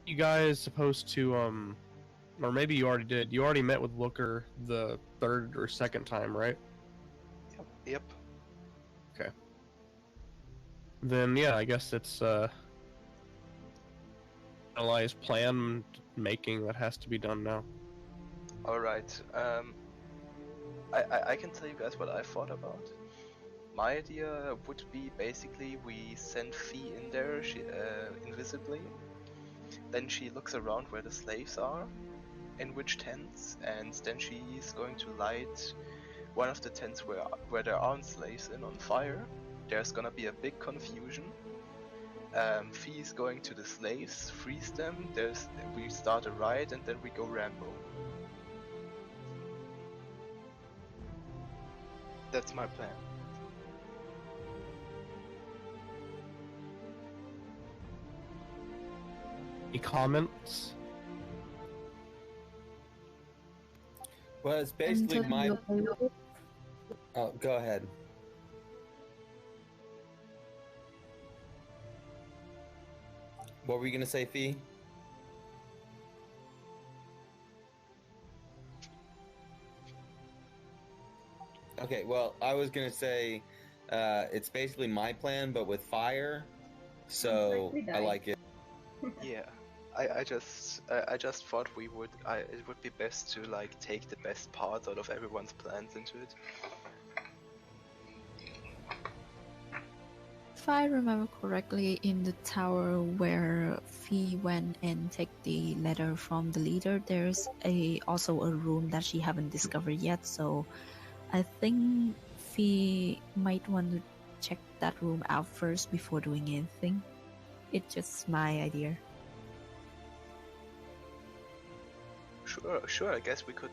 you guys supposed to or maybe you already did. You already met with Looker the third or second time, right? Yep. Okay. Then yeah, I guess it's analyze plan making that has to be done now. All right. I can tell you guys what I thought about. My idea would be basically we send Fee in there, invisibly. Then she looks around where the slaves are, in which tents, and then she's going to light one of the tents where there aren't slaves in on fire. There's gonna be a big confusion. Fee's going to the slaves, frees them. We start a riot, and then we go Rambo. That's my plan. Any comments? Well, it's basically I'm my. totally okay with it. Oh, go ahead. What were you gonna say, Fee? Okay, well, I was gonna say it's basically my plan, but with fire. So I like it. Yeah, I just thought it would be best to like take the best parts out of everyone's plans into it. If I remember correctly, in the tower where Fee went and take the letter from the leader, there's also a room that she haven't discovered yet. So I think Fee might want to check that room out first before doing anything. It's just my idea. Sure. I guess we could.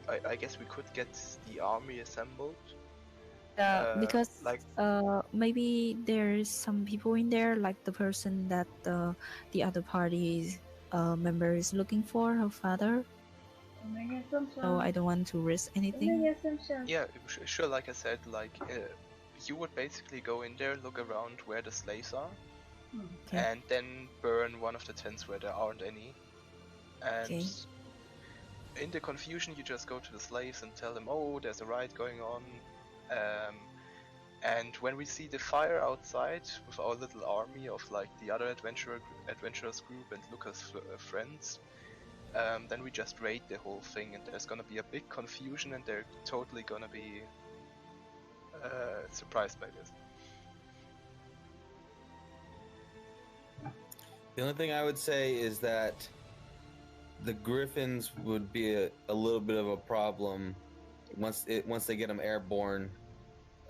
I guess we could get the army assembled. Because like maybe there's some people in there, like the person that the other party's member is looking for, her father. So I don't want to risk anything. Yeah, sure. Like I said, you would basically go in there, look around where the slaves are, Okay. and then burn one of the tents where there aren't any. And Okay. in the confusion, you just go to the slaves and tell them, "Oh, there's a riot going on." And when we see the fire outside with our little army of like the other adventurers group and Lucas' friends, then we just raid the whole thing, and there's gonna be a big confusion, and they're totally gonna be surprised by this. The only thing I would say is that the Griffins would be a little bit of a problem once they get them airborne.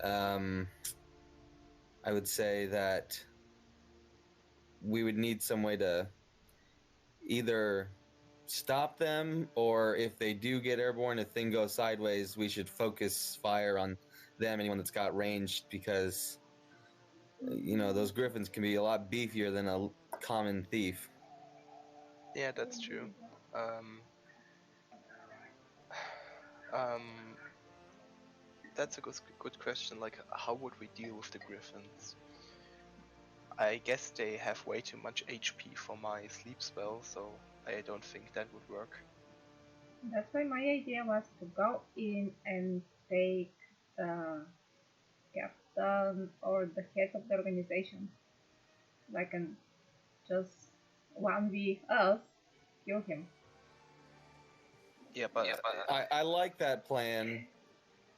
I would say that we would need some way to either stop them, or if they do get airborne, if thing goes sideways, we should focus fire on them, anyone that's got ranged, because those Griffins can be a lot beefier than a common thief. Yeah, that's true. That's a good question. Like, how would we deal with the Griffins? I guess they have way too much HP for my sleep spell, so I don't think that would work. That's why my idea was to go in and take the captain or the head of the organization, like, and just 1v us, kill him. Yeah, but I like that plan.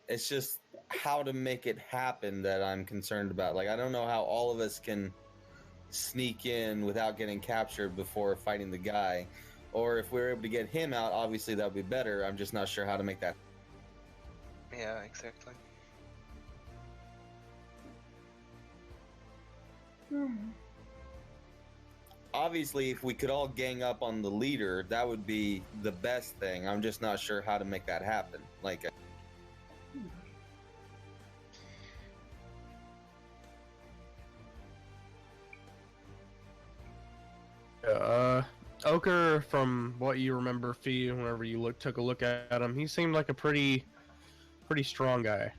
It's just how to make it happen that I'm concerned about. Like, I don't know how all of us can sneak in without getting captured before fighting the guy. Or if we're able to get him out, obviously that would be better. I'm just not sure how to make that. Yeah, exactly. Obviously, if we could all gang up on the leader, that would be the best thing. I'm just not sure how to make that happen. Like, Ochre, from what you remember, Fee, whenever you took a look at him, he seemed like a pretty strong guy.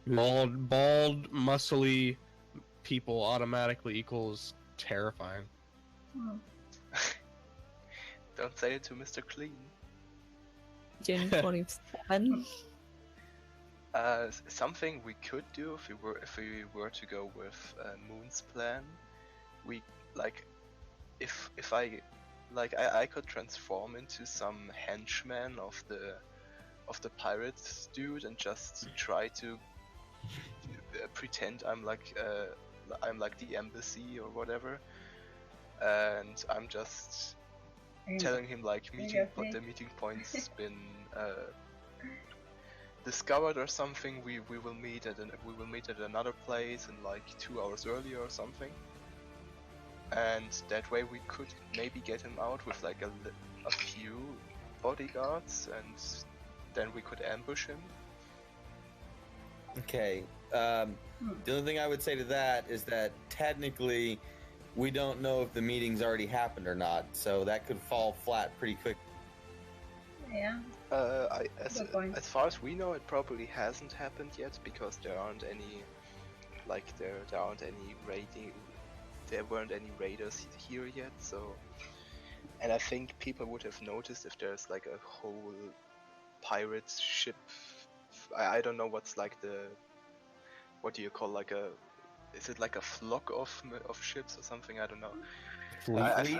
Bald, muscly, people automatically equals terrifying. Hmm. Don't say it to Mr. Clean. Gen 47. Something we could do if we were to go with Moon's plan, we like if I could transform into some henchman of the pirates dude and just try to pretend I'm like the embassy or whatever, and I'm just And telling him like Seriously? the meeting point's been discovered or something. We will meet at another place in like 2 hours earlier or something, and that way we could maybe get him out with like a few bodyguards, and then we could ambush him. Okay. The only thing I would say to that is that technically we don't know if the meeting's already happened or not, so that could fall flat pretty quick. yeah, Good point. As far as we know, it probably hasn't happened yet because there aren't any, there weren't any raiders here yet. So, and I think people would have noticed if there's like a whole pirate ship. I don't know what's like what do you call like is it like a flock of ships or something? I don't know. Fleet?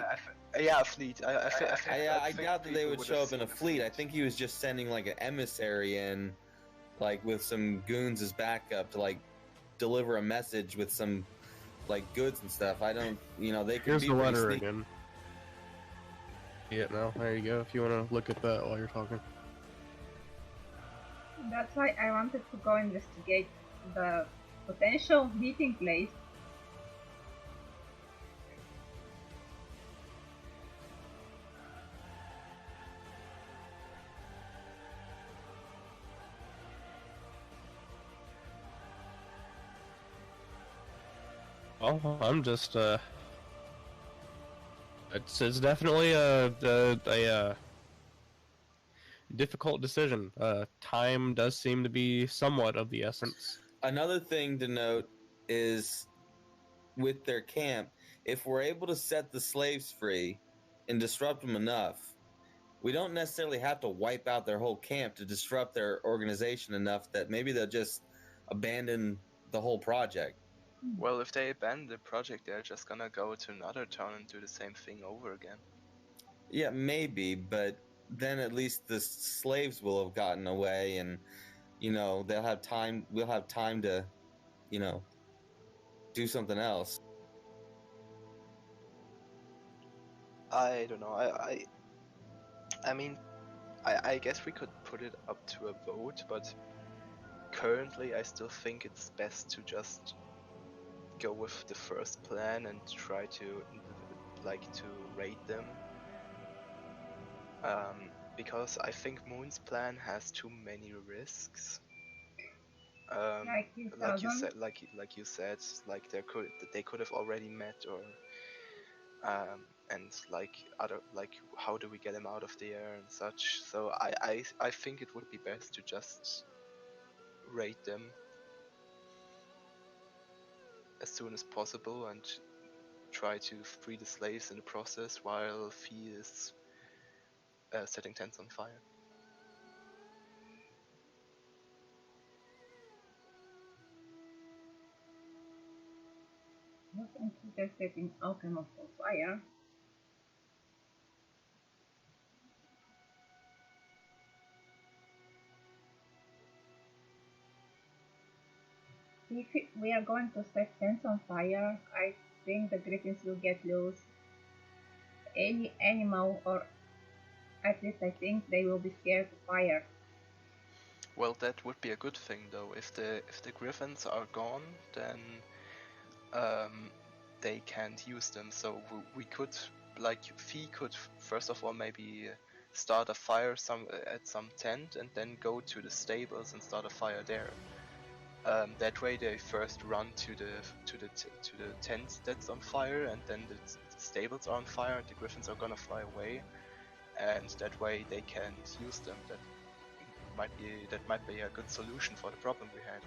Yeah, a fleet. I doubt that they people would have show up in seen a fleet. I think he was just sending like an emissary in, like with some goons as backup to like deliver a message with some like goods and stuff. I don't, they could Here's be the pretty letter sneaky. again. Yeah, no, there you go. If you want to look at that while you're talking. That's why I wanted to go investigate the potential meeting place. Oh, I'm just it's definitely a difficult decision. Time does seem to be somewhat of the essence. Another thing to note is with their camp, if we're able to set the slaves free and disrupt them enough, we don't necessarily have to wipe out their whole camp to disrupt their organization enough that maybe they'll just abandon the whole project. Well, if they abandon the project, they're just gonna go to another town and do the same thing over again. Yeah, maybe, but then at least the slaves will have gotten away and they'll have time we'll have time to do something else. I don't know. I mean, I guess we could put it up to a vote, but currently I still think it's best to just go with the first plan and try to raid them. Because I think Moon's plan has too many risks. Like Like you 2000? said, like they could have already met, or and how do we get him out of the air and such. So I think it would be best to just raid them as soon as possible and try to free the slaves in the process while Fee is setting tents on fire. Not interested in alchemy for fire. If we are going to set tents on fire, I think the griffins will get loose. Any animal, or at least I think they will be scared of fire. Well, that would be a good thing though. If the griffins are gone, then they can't use them. So we could, like, Fee could first of all maybe start a fire at some tent and then go to the stables and start a fire there. That way they first run to the tent that's on fire, and then the stables are on fire and the griffins are gonna fly away, and that way they can't use them. That might be a good solution for the problem we had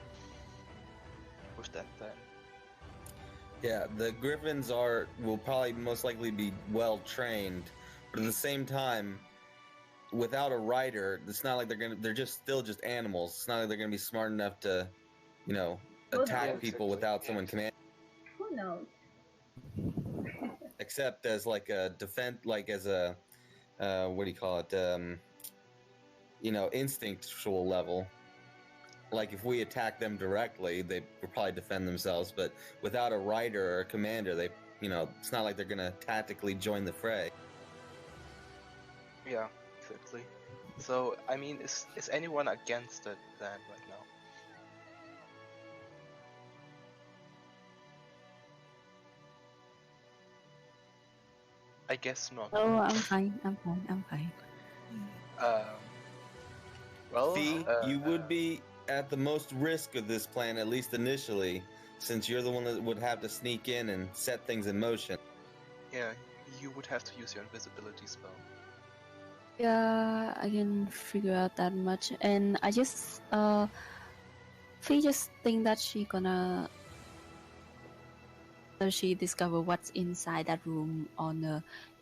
with that plan. Yeah, the griffins will probably most likely be well trained, but at the same time, without a rider, it's not like they're still just animals. It's not like they're gonna be smart enough to, you know, Who attack knows? people exactly. without someone commanding. Who knows? Except as like a defense, like as a what do you call it? Instinctual level. Like if we attack them directly, they will probably defend themselves. But without a rider or a commander, it's not like they're gonna tactically join the fray. Yeah, exactly. So, I mean, is anyone against that plan right now? I guess not. Oh, I'm fine. I'm fine. I'm fine. Um, well, Fee, you would be at the most risk of this plan, at least initially, since you're the one that would have to sneak in and set things in motion. yeah, you would have to use your invisibility spell. Yeah, I can figure out that much, and I just Fee just think that she discover what's inside that room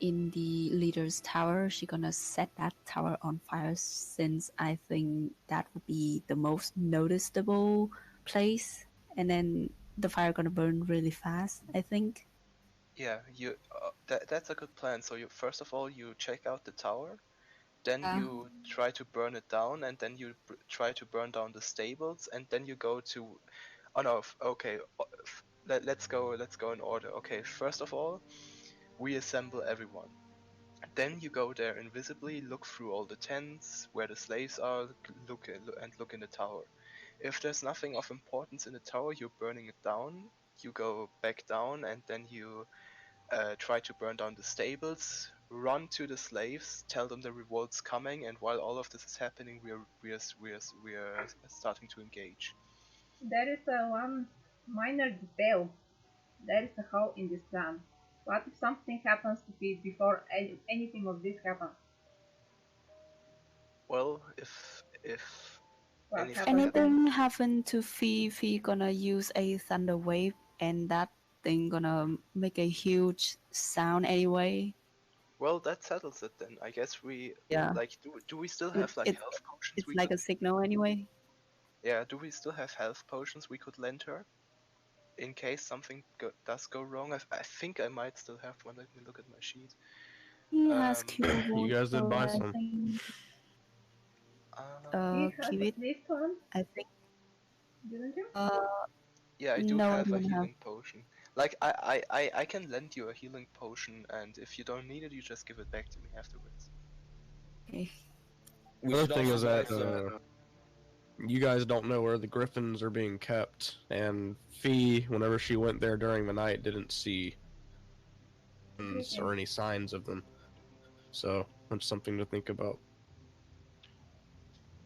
in the leader's tower. She gonna set that tower on fire, since I think that would be the most noticeable place, and then the fire gonna burn really fast, I think. Yeah, that's a good plan. So you first of all you check out the tower, then Yeah. you try to burn it down, and then you try to burn down the stables, and then you go to. Oh no, okay. Let's go in order. Okay, first of all, we assemble everyone. Then you go there invisibly, look through all the tents where the slaves are, look in the tower. If there's nothing of importance in the tower, you're burning it down. You go back down, and then you try to burn down the stables, run to the slaves, tell them the revolt's coming, and while all of this is happening, we're starting to engage. There is one minor detail. There is a hole in this plan. What if something happens to Pete before anything of this happens? Well, if What anything happens happens, then? Anything happen to Fee gonna use a thunder wave, and that thing gonna make a huge sound anyway. well, that settles it then. I guess we Yeah, like do we still it, have like it health potions it's we like could a signal anyway. yeah, do we still have health potions we could lend her in case something does go wrong? I think I might still have one. Let me look at my sheet. He has Um, cure You wounds, guys did so buy I some. think He has keep at it. least one, I think didn't you? yeah, I do no, I have a don't have. healing potion. Like I can lend you a healing potion, and if you don't need it, you just give it back to me afterwards. Okay. We The should other thing also is buy that some. you guys don't know where the griffins are being kept, and Fee, whenever she went there during the night, didn't see griffins or any signs of them. So that's something to think about.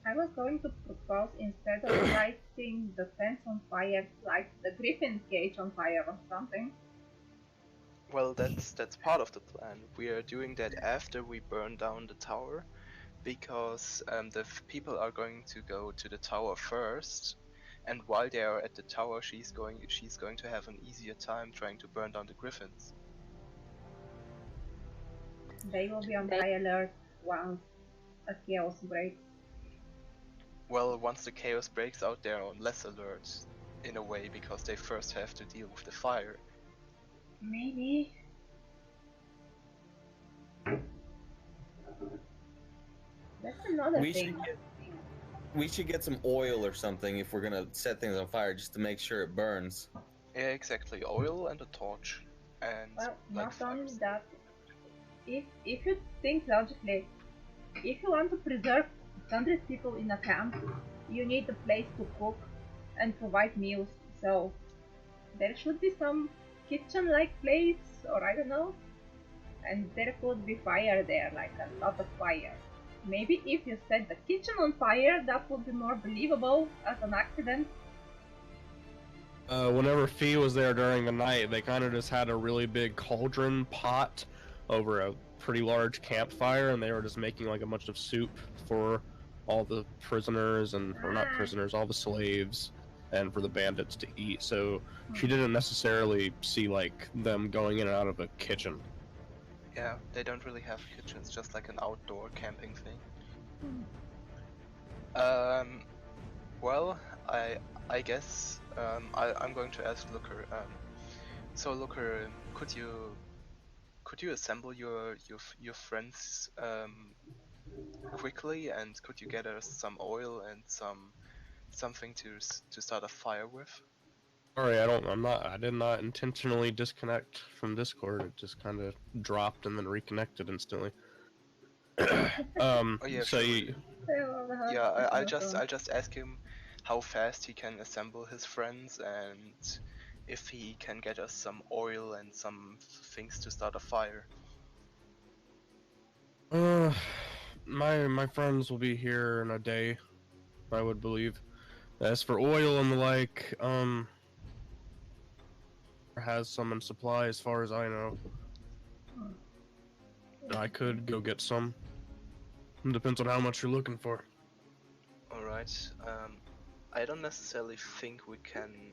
I was going to propose, instead of lighting the tents on fire, light the griffin's cage on fire or something. Well, that's part of the plan. We are doing that after we burn down the tower, because the people are going to go to the tower first, and while they are at the tower, she's going to have an easier time trying to burn down the griffins. They will be on high alert once a chaos breaks. Well, once the chaos breaks out, they're on less alert in a way because they first have to deal with the fire. Maybe. That's another We thing. we should get some oil or something if we're gonna set things on fire, just to make sure it burns. Yeah, exactly. Oil and a torch, and Well, like not only fires. that, if you think logically, if you want to preserve 100 people in a camp, you need a place to cook and provide meals. So there should be some kitchen-like place, or I don't know, and there could be fire there, like a lot of fire. Maybe if you set the kitchen on fire, that would be more believable as an accident. Whenever Fee was there during the night, they kind of just had a really big cauldron pot over a pretty large campfire, and they were just making like a bunch of soup for all the prisoners, or not prisoners, all the slaves. and for the bandits to eat. So she didn't necessarily see like them going in and out of a kitchen. Yeah, they don't really have kitchens, just like an outdoor camping thing. Well, I guess I'm going to ask Looker. So Looker, could you assemble your friends quickly, and could you get us some oil and something to start a fire with? Sorry, I did not intentionally disconnect from Discord. It just kind of dropped and then reconnected instantly. Oh yeah, so sure. you, Yeah, I'll just ask him how fast he can assemble his friends and if he can get us some oil and some things to start a fire. my friends will be here in a day, I would believe. As for oil and the like, has some in supply as far as I know. I could go get some. Depends on how much you're looking for. Alright, I don't necessarily think we can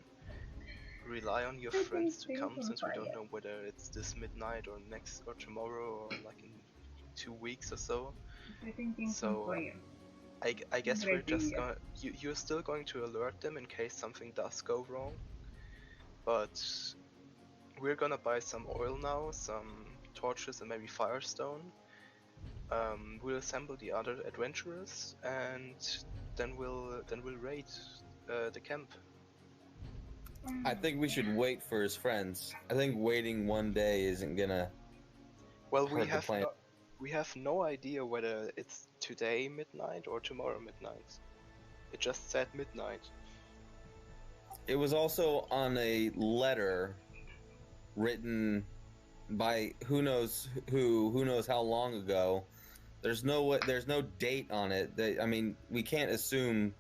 rely on your friends to come, since we don't know whether it's this midnight or next or tomorrow or like in 2 weeks or so. So I guess we're just going. You're still going to alert them in case something does go wrong. But we're gonna buy some oil now, some torches, and maybe firestone. We'll assemble the other adventurers, and then we'll raid the camp. I think we should wait for his friends. I think waiting one day isn't gonna. Well, plan. we have no idea whether it's today midnight or tomorrow midnight. It just said midnight. It was also on a letter written by who knows how long ago. There's no date on it. I mean, we can't assume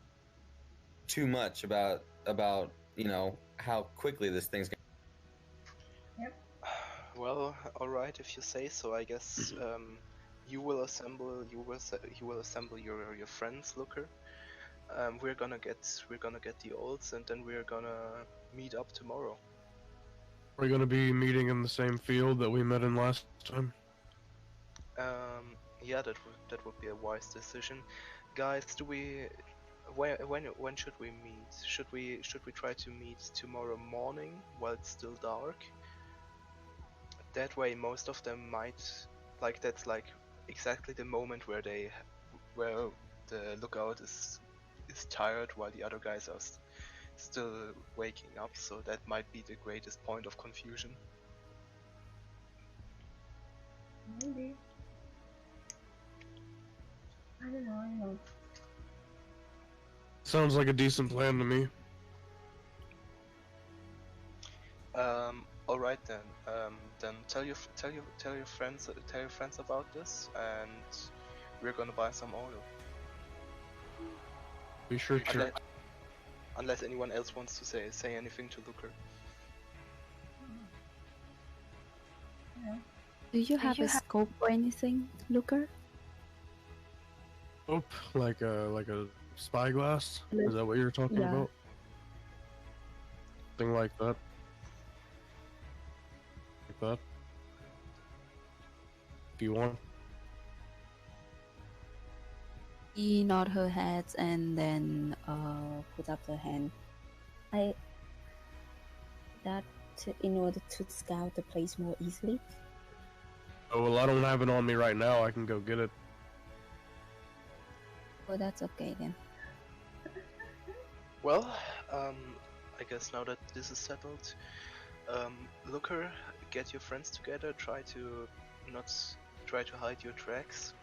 too much about how quickly this thing's going. Well, all right, if you say so. I guess you will assemble your friends, Looker. We're gonna get the olds, and then we're gonna meet up tomorrow. Are we gonna be meeting in the same field that we met in last time? Yeah, that would be a wise decision, guys. When should we meet? Should we try to meet tomorrow morning while it's still dark? That way, most of them might that's like exactly the moment where the lookout is tired while the other guys are still waking up. So that might be the greatest point of confusion. Maybe. I don't know. Sounds like a decent plan to me. All right then. Then tell your friends about this, and we're gonna buy some oil. Be sure to. Unless anyone else wants to say anything to Looker. Yeah. Do you have a scope or anything, Looker? Oh, like a spyglass? Is that what you're talking about? Something like that. Like that. If you want. He nod her head and then put up her hand. In order to scout the place more easily. Oh well, I don't have it on me right now. I can go get it. Oh, that's okay then. Well, I guess now that this is settled, Looker, get your friends together. Try to hide your tracks.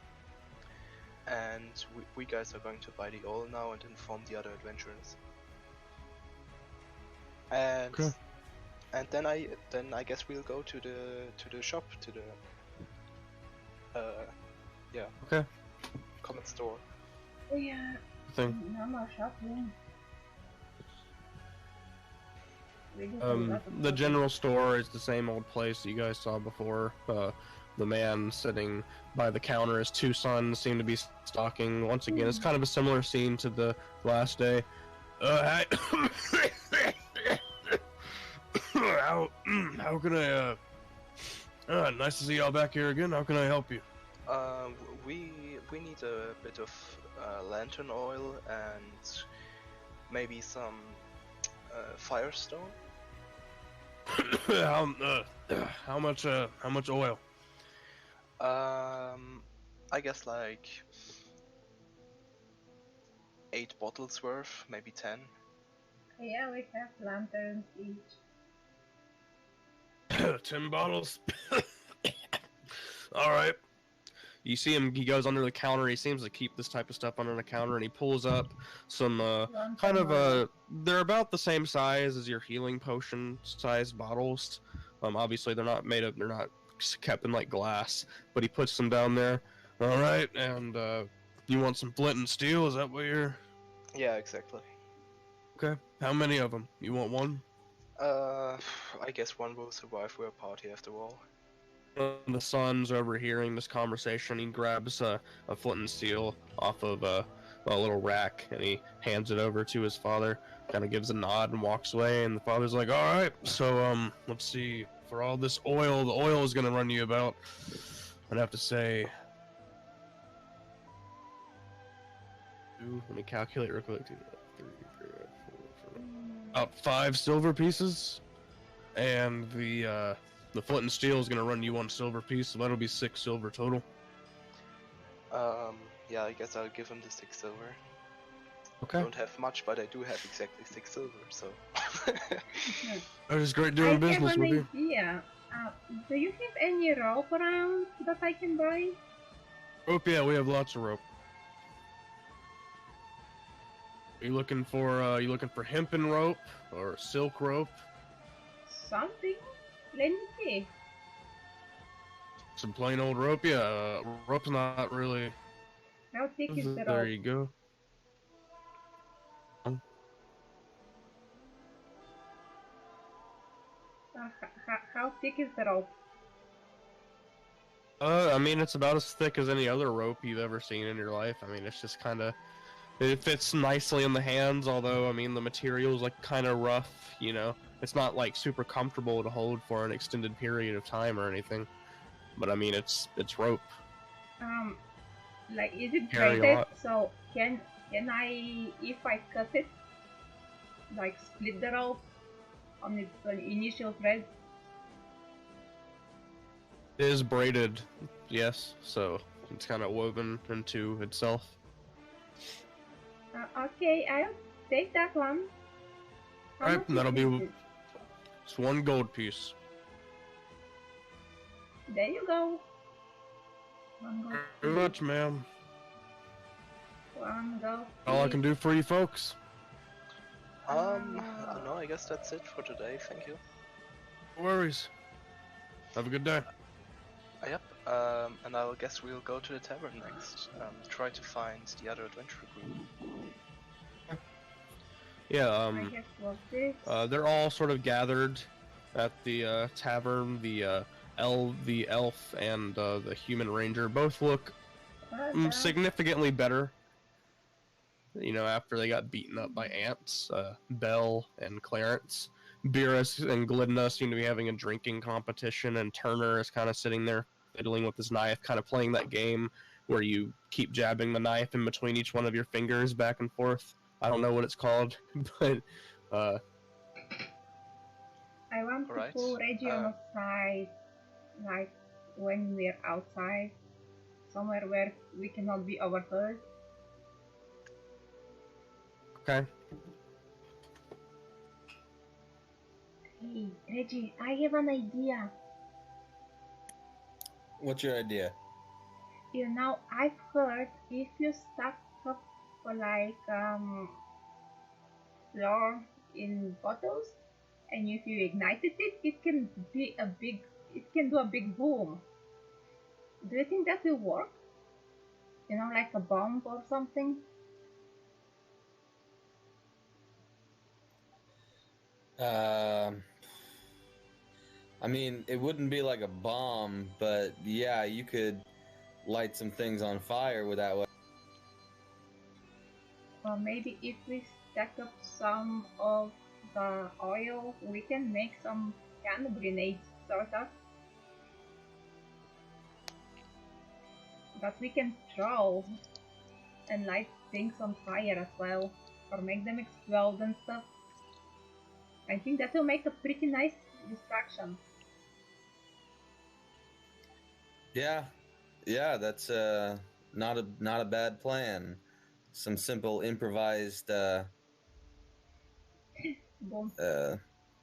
And we guys are going to buy the oil now and inform the other adventurers. And okay. And then I guess we'll go to the shop, to the Okay. common store. Yeah. Thing. Normal shopping. The general store is the same old place you guys saw before. The man sitting by the counter, his two sons seem to be stalking. Once again, it's kind of a similar scene to the last day. Hi. How can I, nice to see y'all back here again. How can I help you? We need a bit of lantern oil and maybe some firestone. How much oil? I guess like 8 bottles worth, maybe 10. Yeah, we have lanterns each. 10 bottles. All right. You see him, he goes under the counter. He seems to keep this type of stuff under the counter, and he pulls up some kind of they're about the same size as your healing potion sized bottles. Obviously they're not kept in like glass, but he puts them down there. All right, and you want some flint and steel? Is that what you're? Yeah, exactly. Okay. How many of them? You want one? I guess one will survive for a party after all. The son's overhearing this conversation. He grabs a flint and steel off of a little rack, and he hands it over to his father. Kind of gives a nod and walks away. And the father's like, "All right, so let's see. For all this oil, the oil is gonna run you about. I'd have to say, let me calculate real quick. 2, 3, 4, 4, about 5 silver pieces, and the flint and steel is gonna run you 1 silver piece, so that'll be 6 silver total. Yeah, I guess I'll give him the 6 silver. Okay. I don't have much, but I do have exactly 6 silver, so. It was great doing business with you. I have an idea. Do you have any rope around that I can buy? Rope, yeah, we have lots of rope. You looking for hempen rope or silk rope? Something? Let me see. Some plain old rope, yeah. Rope's not really. How thick is the rope? There you go. How thick is the rope? I mean, it's about as thick as any other rope you've ever seen in your life. I mean, it's just kind of, it fits nicely in the hands, although, I mean, the material's like kind of rough, you know? It's not like super comfortable to hold for an extended period of time or anything. But I mean, it's rope. Like, is it Carry a braided? lot. So can I, if I cut it, like split the rope on its initial thread? It is braided, yes, so it's kind of woven into itself. Okay, I'll take that one. How Alright, much is that'll be it? it's 1 gold piece. There you go. One gold Very piece. much, ma'am. One gold All I piece. can do for you folks. No, I guess that's it for today, thank you. No worries. Have a good day. Yep, and I'll guess we'll go to the tavern next. Try to find the other adventure group. Yeah, I guess was this. they're all sort of gathered at the tavern. The elf and the human ranger both look significantly better. You know, after they got beaten up by ants, Bell and Clarence. Beerus and Glidna seem to be having a drinking competition, and Turner is kind of sitting there fiddling with his knife, kind of playing that game where you keep jabbing the knife in between each one of your fingers back and forth. I don't know what it's called, but I want Alright, to pull Reggie on the side, like when we're outside, somewhere where we cannot be overheard. okay. Hey, Reggie, I have an idea. What's your idea? You know, I've heard if you stack up like flour in bottles, and if you ignited it, it can do a big boom. Do you think that will work? You know, like a bomb or something? I mean, it wouldn't be like a bomb, but yeah, you could light some things on fire with that. Or maybe if we stack up some of the oil, we can make some hand grenades, sort of. That we can throw and light things on fire as well, or make them explode and stuff. I think that will make a pretty nice distraction. Yeah, that's not a bad plan. Some simple improvised Boom.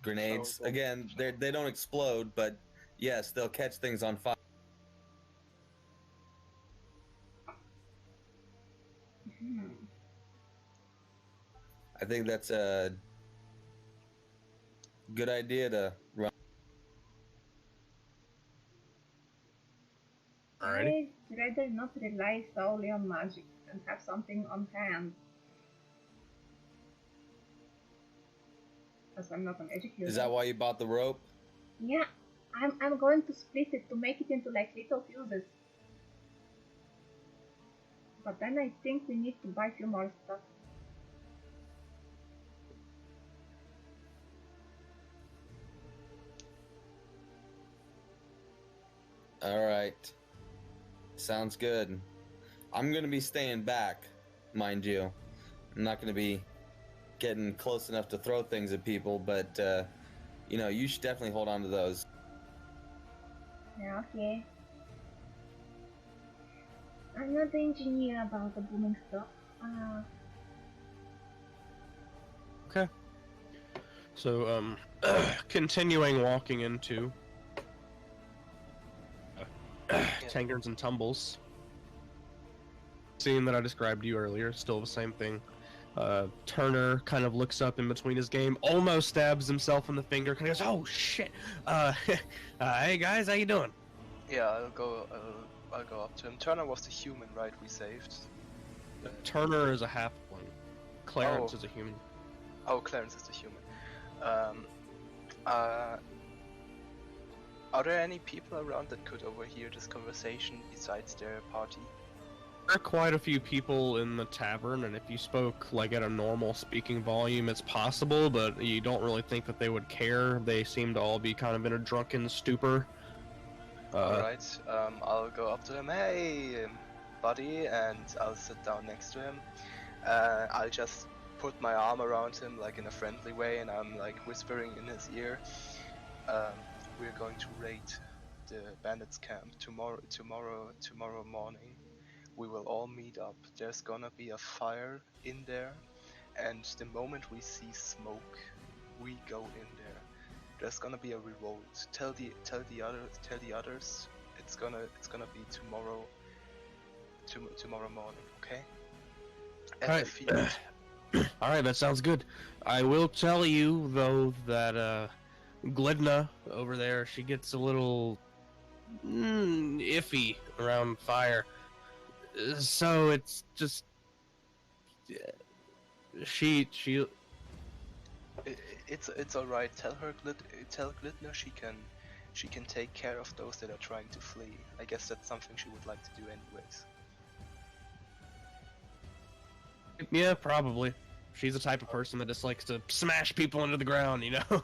grenades. So, Again, they don't explode, but yes, they'll catch things on fire. I think that's a good idea to run. Alrighty. I'd rather not rely solely on magic and have something on hand. As I'm not a magic user. Is that why you bought the rope? Yeah, I'm going to split it to make it into like little fuses. But then I think we need to buy a few more stuff. All right. Sounds good. I'm going to be staying back, mind you. I'm not going to be getting close enough to throw things at people, but, you should definitely hold on to those. Yeah, okay. I'm not the engineer about the booming stuff. Okay. So, continuing walking into Tangerns and Tumbles. Scene that I described to you earlier, still the same thing. Turner kind of looks up in between his game, almost stabs himself in the finger, kind of goes, "Oh shit! Hey guys, how you doing?" Yeah, I'll go up to him. Turner was the human, right? We saved. Turner is a halfling. Clarence Oh. is a human. Oh, Clarence is the human. Are there any people around that could overhear this conversation besides their party? There are quite a few people in the tavern, and if you spoke like at a normal speaking volume, it's possible, but you don't really think that they would care. They seem to all be kind of in a drunken stupor. Alright, I'll go up to him, "Hey, buddy," and I'll sit down next to him. I'll just put my arm around him like in a friendly way, and I'm like whispering in his ear, "We're going to raid the bandits camp tomorrow morning. We will all meet up. There's gonna be a fire in there, and the moment we see smoke, we go in there. There's gonna be a revolt. Tell the others. It's gonna be tomorrow morning. Okay?" At Alright. the field. Alright, that sounds good. I will tell you, though, that Glidna over there, she gets a little iffy around fire. So it's just she It's alright. Tell Glidner she can take care of those that are trying to flee. I guess that's something she would like to do anyways. Yeah, probably. She's the type of person that just likes to smash people into the ground, you know?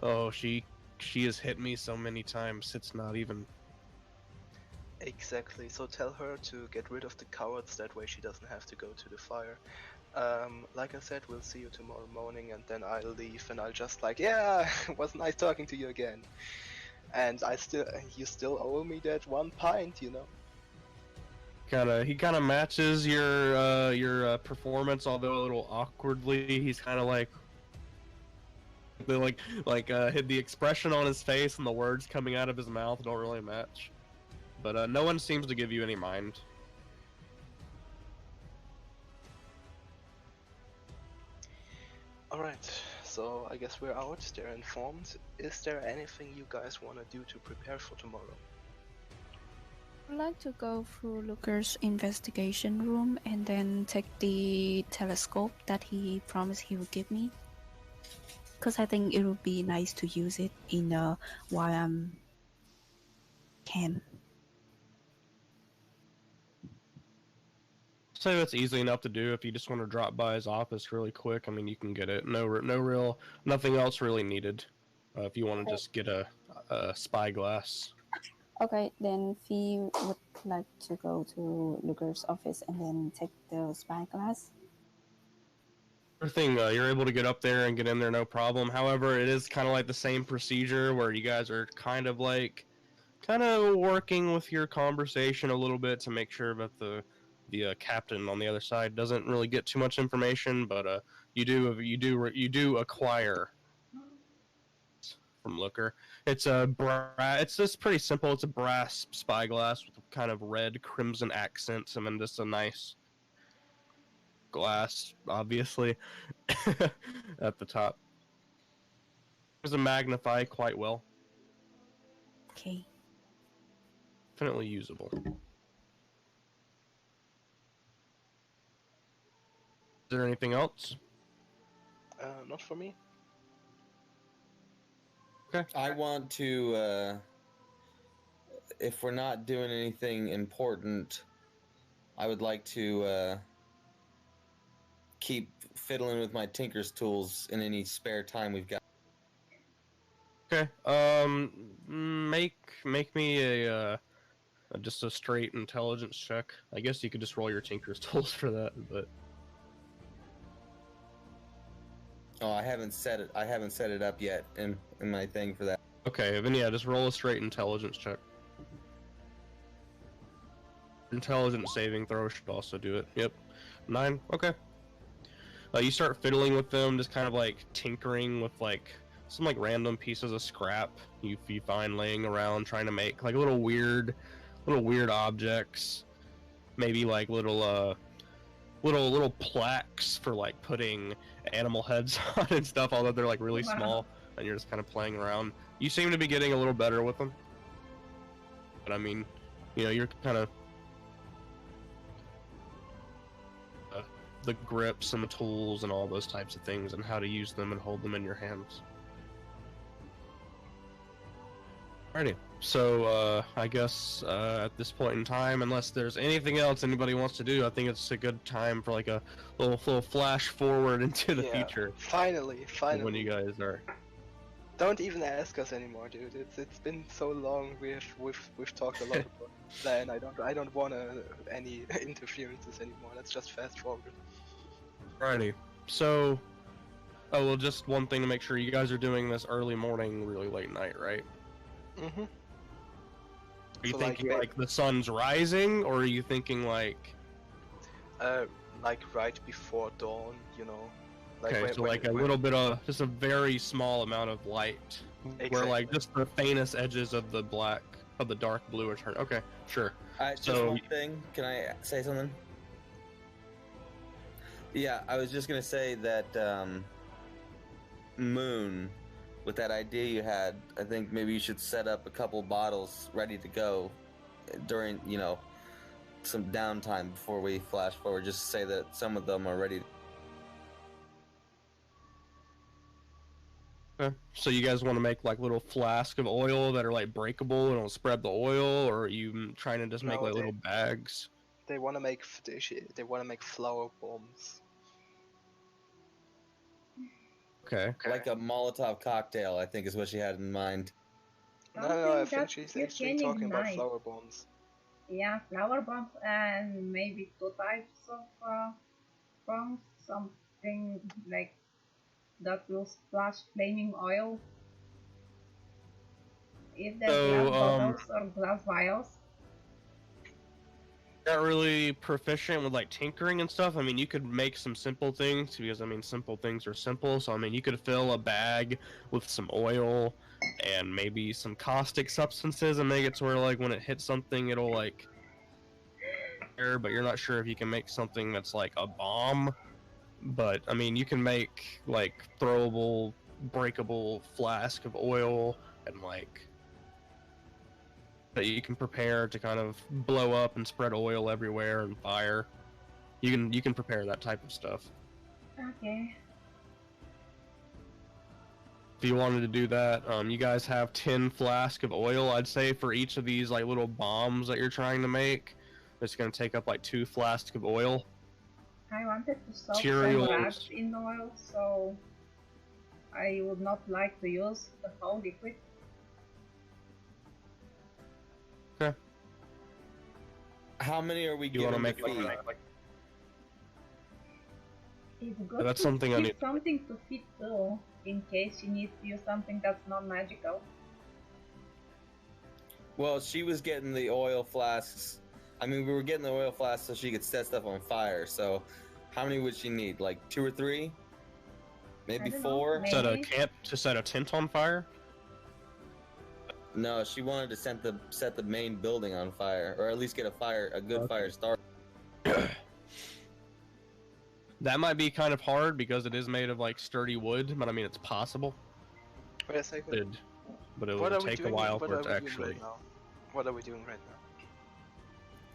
Oh, she has hit me so many times, it's not even... Exactly. So tell her to get rid of the cowards. That way she doesn't have to go to the fire. Like I said, we'll see you tomorrow morning, and then I'll leave, and I'll just like, "Yeah, it was nice talking to you again. And you still owe me that 1 pint, you know." He kind of matches your performance, although a little awkwardly. He's kind of like the expression on his face and the words coming out of his mouth don't really match. But no one seems to give you any mind. Alright, so I guess we're out. They're informed. Is there anything you guys want to do to prepare for tomorrow? I'd like to go through Lucas' investigation room and then take the telescope that he promised he would give me. Because I think it would be nice to use it in while I'm camp. So that's easy enough to do if you just want to drop by his office really quick. I mean, you can get it. Nothing else really needed. If you want to just get a spyglass. Okay, then Fee would like to go to Luger's office and then take the spyglass. Thing, you're able to get up there and get in there no problem. However, it is kind of like the same procedure where you guys are kind of working with your conversation a little bit to make sure that the captain on the other side doesn't really get too much information, but you do acquire from Looker. It's it's just pretty simple. It's a brass spyglass with kind of red crimson accents and then just a nice glass, obviously, at the top. There's a magnify quite well. Okay. Definitely usable. Is there anything else? Not for me. Okay. I want to, if we're not doing anything important, I would like to keep fiddling with my tinker's tools in any spare time we've got. Okay. Make me a just a straight intelligence check. I guess you could just roll your tinker's tools for that, but. Oh, I haven't set it up yet in my thing for that. Okay, then yeah, just roll a straight intelligence check. Intelligence saving throw should also do it. Yep. 9. Okay. You start fiddling with them, just kind of like tinkering with like some like random pieces of scrap you find laying around, trying to make like little weird objects. Maybe like little plaques for like putting animal heads on and stuff, although they're like really small, and you're just kind of playing around. You seem to be getting a little better with them, but I mean, you know, you're kind of the grips and the tools and all those types of things and how to use them and hold them in your hands. Alrighty, so I guess at this point in time, unless there's anything else anybody wants to do, I think it's a good time for like a little flash forward into the future. Finally. When you guys are. Don't even ask us anymore, dude. It's been so long. We've talked a lot about that, and I don't want any interferences anymore. Let's just fast forward. Alrighty, so well, just one thing to make sure you guys are doing this early morning, really late night, right? Mm-hmm. Are you thinking like the sun's rising, or are you thinking like right before dawn, you know? Like okay, so like a little bit of just a very small amount of light, where like just the faintest edges of the dark blue are turned. Okay, sure. Just one thing. Can I say something? Yeah, I was just gonna say that Moon, with that idea you had, I think maybe you should set up a couple bottles ready to go during, you know, some downtime before we flash forward. Just to say that some of them are ready. Okay. So you guys want to make like little flask of oil that are like breakable and it'll spread the oil, or are you trying to just make like little bags? They want to make flower bombs. Okay. Like a Molotov cocktail, I think is what she had in mind. No, I think she's actually talking about flower bombs. Yeah, flower bombs and maybe 2 types of bombs. Something like that will splash flaming oil. If they're glass bottles or glass vials. Not really proficient with like tinkering and stuff. I mean, you could make some simple things because I mean, simple things are simple. So I mean, you could fill a bag with some oil and maybe some caustic substances and make it to where like when it hits something, it'll like but you're not sure if you can make something that's like a bomb. But I mean, you can make like throwable, breakable flask of oil and like that you can prepare to kind of blow up and spread oil everywhere and fire. You can prepare that type of stuff. Okay. If you wanted to do that, you guys have 10 flasks of oil, I'd say, for each of these like little bombs that you're trying to make. It's gonna take up like 2 flasks of oil. I wanted to soak some Materials. rags in oil, so I would not like to use the whole liquid. Okay. How many are we You want to giving make to Fee? It's good That's to something I keep need- something to feed too, in case she needs to use something that's not magical. Well, she was getting the oil flasks. I mean, we were getting the oil flasks so she could set stuff on fire. So, how many would she need? Like 2 or 3? Maybe I don't know, 4? maybe. Set a camp to set a tent on fire. No, she wanted to set the main building on fire, or at least get a good Okay. fire start. That might be kind of hard because it is made of like sturdy wood, but I mean it's possible. Wait a second. But it What will are we take a doing? while What for are it to we doing actually. right now? What are we doing right now?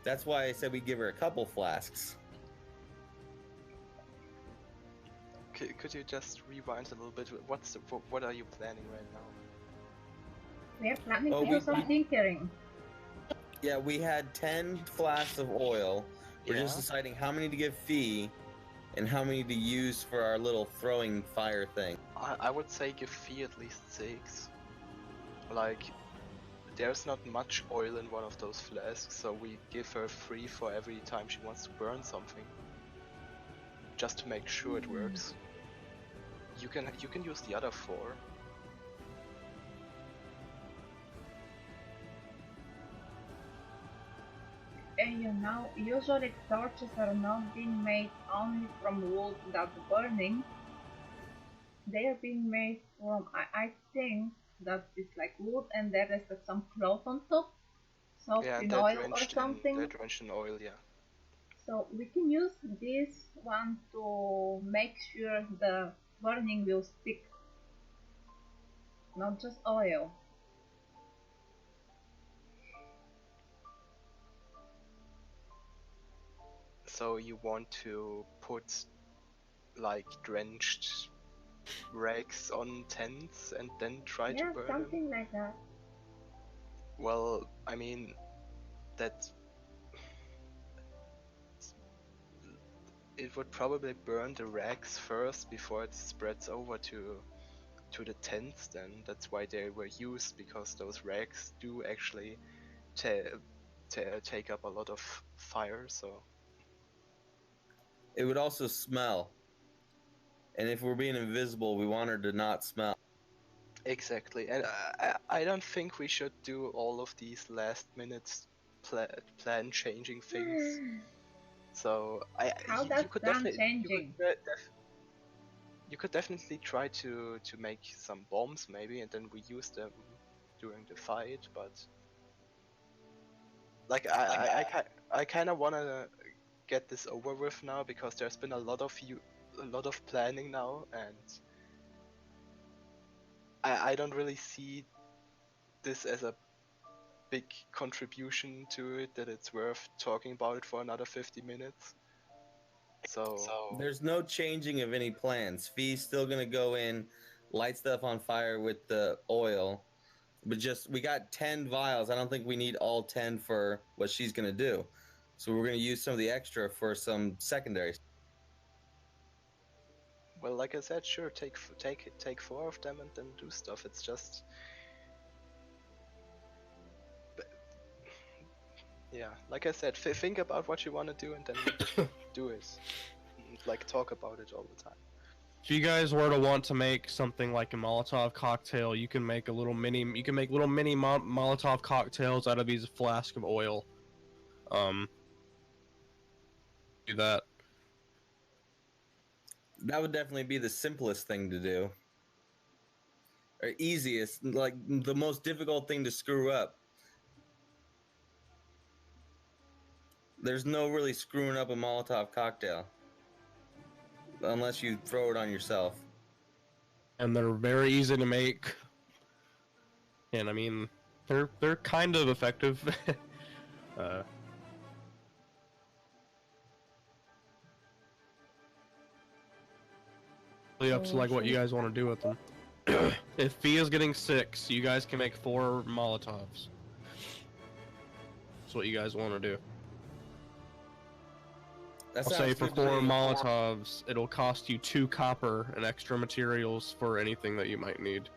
That's why I said we give her a couple flasks. Could you just rewind a little bit? What are you planning right now? We are planning Oh, to do some tinkering. Yeah, we had 10 flasks of oil. We're just Yeah. deciding how many to give Fee and how many to use for our little throwing fire thing. I would say give Fee at least 6. Like, there's not much oil in one of those flasks, so we give her 3 for every time she wants to burn something. Just to make sure it works. You can use the other 4. And you know, usually torches are not being made only from wood that's burning. They are being made from, I think that it's like wood and there is some cloth on top, soaked Yeah, and in they're oil or drenched something. they're drenched in oil, yeah. So we can use this one to make sure the burning will stick, not just oil. So you want to put like drenched rags on tents and then try Yeah, to burn them? something like that. Well, I mean, that it would probably burn the rags first before it spreads over to the tents. Then that's why they were used, because those rags do actually take up a lot of fire. So It would also smell. And if we're being invisible, we want her to not smell. exactly, and I don't think we should do all of these last minute plan changing things. So How you that's could plan definitely changing? you could definitely try to make some bombs maybe, and then we use them during the fight. But like I kind of wanna get this over with now, because there's been a lot of planning now, and I don't really see this as a big contribution to it that it's worth talking about it for another 50 minutes. So There's no changing of any plans. Fee's still gonna go in, light stuff on fire with the oil. But just, we got 10 vials. I don't think we need all 10 for what she's gonna do. So we're gonna use some of the extra for some secondaries. well, like I said, sure, take 4 of them and then do stuff. It's just, yeah, like I said, think about what you want to do and then do it. Like, talk about it all the time. If you guys were to want to make something like a Molotov cocktail, you can make little mini Molotov cocktails out of these flasks of oil. Do that. That would definitely be the simplest thing to do. Or easiest, like the most difficult thing to screw up. There's no really screwing up a Molotov cocktail. Unless you throw it on yourself. And they're very easy to make. And I mean, they're kind of effective. Really up to like what you guys want to do with them. If Fia's getting 6, you guys can make 4 Molotovs. That's what you guys want to do. That I'll sounds say for good to 4 me. Molotovs, it'll cost you 2 copper and extra materials for anything that you might need.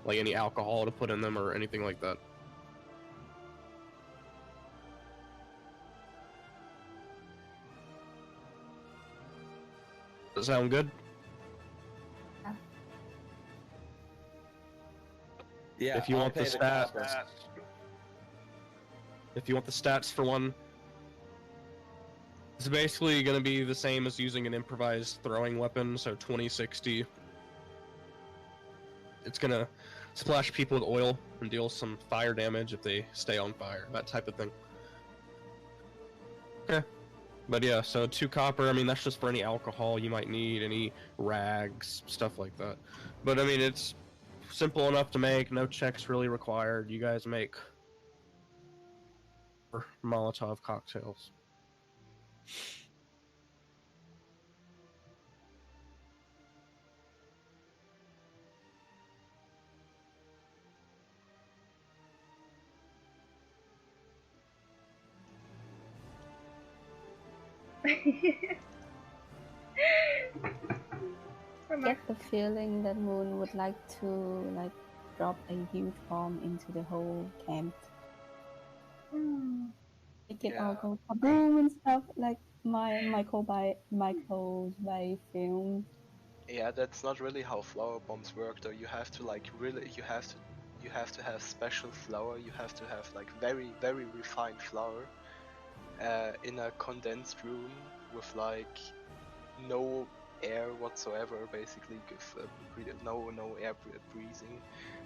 Like any alcohol to put in them or anything like that. Does that sound good? Yeah. If you I'll want the pay stats, copper. if you want the stats for one, it's basically going to be the same as using an improvised throwing weapon, so 2060. It's going to splash people with oil and deal some fire damage if they stay on fire, that type of thing. Okay. But yeah, so 2 copper, I mean, that's just for any alcohol you might need, any rags, stuff like that. But I mean, it's simple enough to make, no checks really required. You guys make Molotov cocktails. Get the feeling that Moon would like to like drop a huge bomb into the whole camp. Make it all Yeah. go kaboom and stuff like Michael by film. Yeah, that's not really how flower bombs work though. You have to like really, you have to have special flour. You have to have like very, very refined flour in a condensed room with like no air whatsoever, basically no air breathing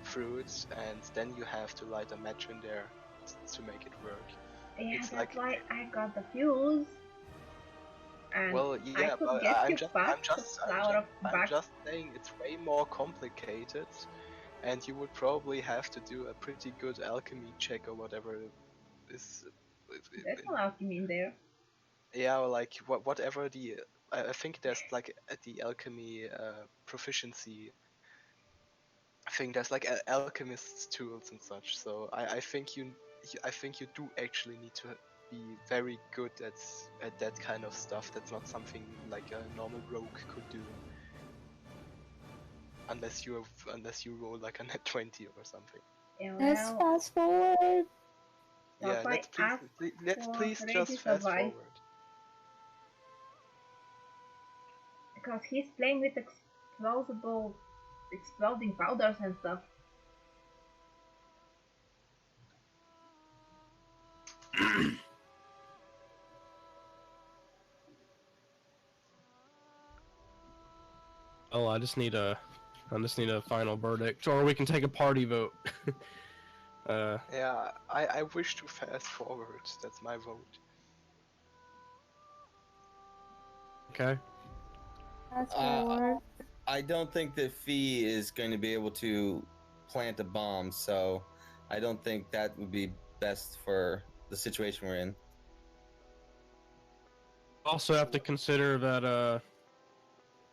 through it, and then you have to light a match in there to make it work. Yeah, It's that's like- why I got the fuse. And Well, yeah, I could but get I'm you back the flower back. just saying it's way more complicated, and you would probably have to do a pretty good alchemy check or whatever is. There's no alchemy in there. Yeah, or like whatever the. I think there's like the alchemy proficiency. I think there's like alchemist's tools and such. So I think I think you do actually need to be very good at that kind of stuff. That's not something like a normal rogue could do. Unless you roll like a net 20 or something. Yeah, Let's well, fast forward. that's Yeah, why let's for please just Reggie's fast advice. forward. Because he's playing with exploding powders and stuff. Oh, I just need a final verdict, or we can take a party vote. Yeah, I wish to fast forward. That's my vote. Okay. Fast Uh, forward. I don't think that Fee is going to be able to plant a bomb, so I don't think that would be best for the situation we're in. Also have to consider that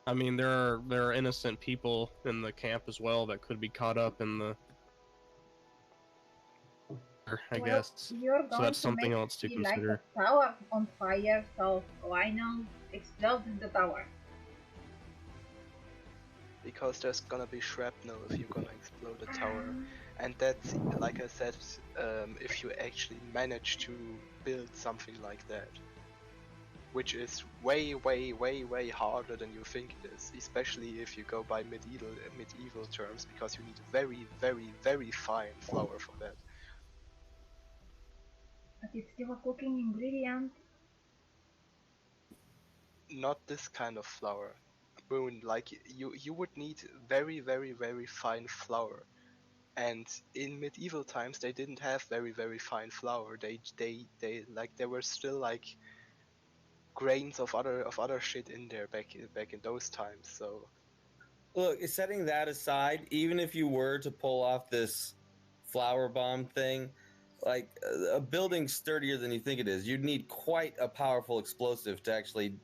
I mean there are innocent people in the camp as well that could be caught up in the I Well, guess. You're So going that's to something make else to it like consider. a tower on fire, so why not explode the tower? Because there's gonna be shrapnel if you're gonna explode a tower. And that's, like I said, if you actually manage to build something like that. Which is way, way, way, way harder than you think it is. Especially if you go by medieval terms, because you need very, very, very fine flour for that. But it's still a cooking ingredient. Not this kind of flour. Boone, like you would need very, very, very fine flour. And in medieval times they didn't have very, very fine flour. They like there were still like grains of other shit in there back in those times. So Look, setting that aside, even if you were to pull off this flower bomb thing, like a building sturdier than you think it is, you'd need quite a powerful explosive to actually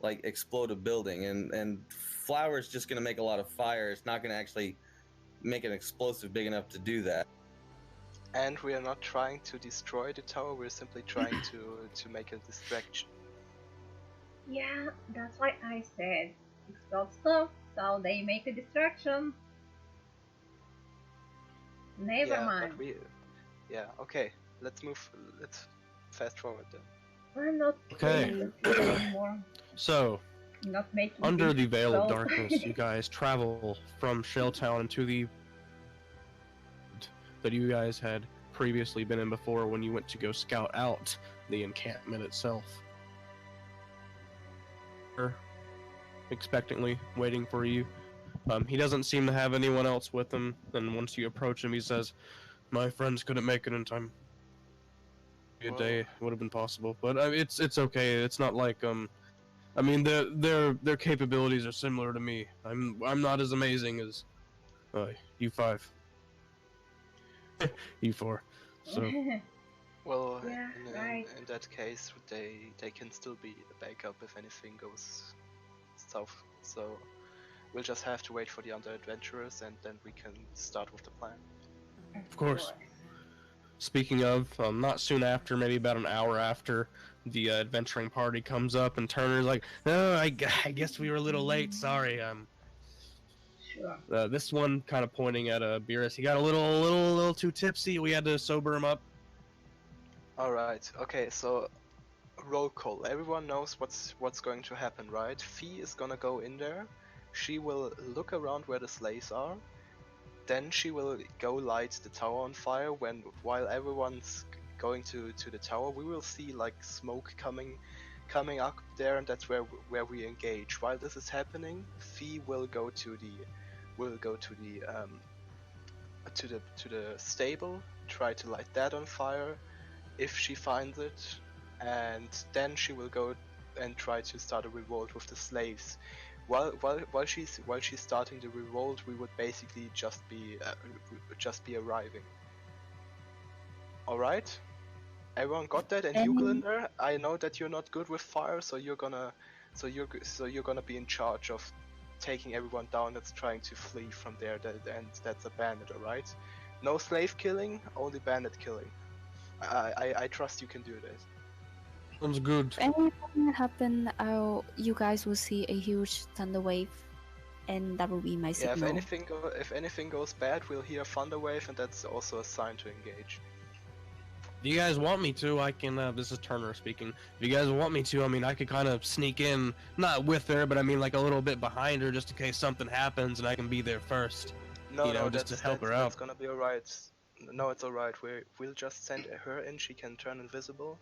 like explode a building, and flour is just going to make a lot of fire. It's not going to actually make an explosive big enough to do that. And we are not trying to destroy the tower, we're simply trying to make a distraction. Yeah, that's why I said explode stuff so they make a distraction. Never Yeah, mind. but yeah, okay. Let's fast forward then. I'm not Okay. playing the field anymore. So, Not making under things the veil of explode. darkness, you guys travel from Shelltown into the that you guys had previously been in before when you went to go scout out the encampment itself. Expectantly waiting for you. He doesn't seem to have anyone else with him, and once you approach him, he says, "My friends couldn't make it in time. A Whoa. day would have been possible, but it's okay. It's not like I mean their capabilities are similar to me. I'm not as amazing as you five, you four. So Well, Yeah, right. in that case, they can still be the backup if anything goes south. So we'll just have to wait for the other adventurers, and then we can start with the plan. of course. Speaking of, not soon after, maybe about an hour after, the adventuring party comes up, and Turner's like, "No, I guess we were a little late. Sorry." Sure. This one kind of pointing at Beerus. He got a little too tipsy. We had to sober him up. All right. Okay. So roll call. Everyone knows what's going to happen, right? Fee is gonna go in there. She will look around where the slaves are. Then she will go light the tower on fire. While everyone's going to the tower, we will see like smoke coming up there, and that's where we engage. While this is happening, Fee will go to the stable, try to light that on fire if she finds it, and then she will go and try to start a revolt with the slaves. While she's starting the revolt, we would basically just be arriving. All right, everyone got that? And you, Glinda, I know that you're not good with fire, so you're gonna be in charge of taking everyone down that's trying to flee from there. And that's a bandit, all right? No slave killing, only bandit killing. I trust you can do that. Sounds good. If anything happen, you guys will see a huge thunder wave, and that will be my Yeah, signal. if anything goes bad, we'll hear a thunder wave, and that's also a sign to engage. If you guys want me to, I can. This is Turner speaking. If you guys want me to, I mean, I could kind of sneak in, not with her, but I mean, like a little bit behind her, just in case something happens, and I can be there first. No, just to help her out. That's gonna be alright. No, it's alright. We'll just send her in. She can turn invisible.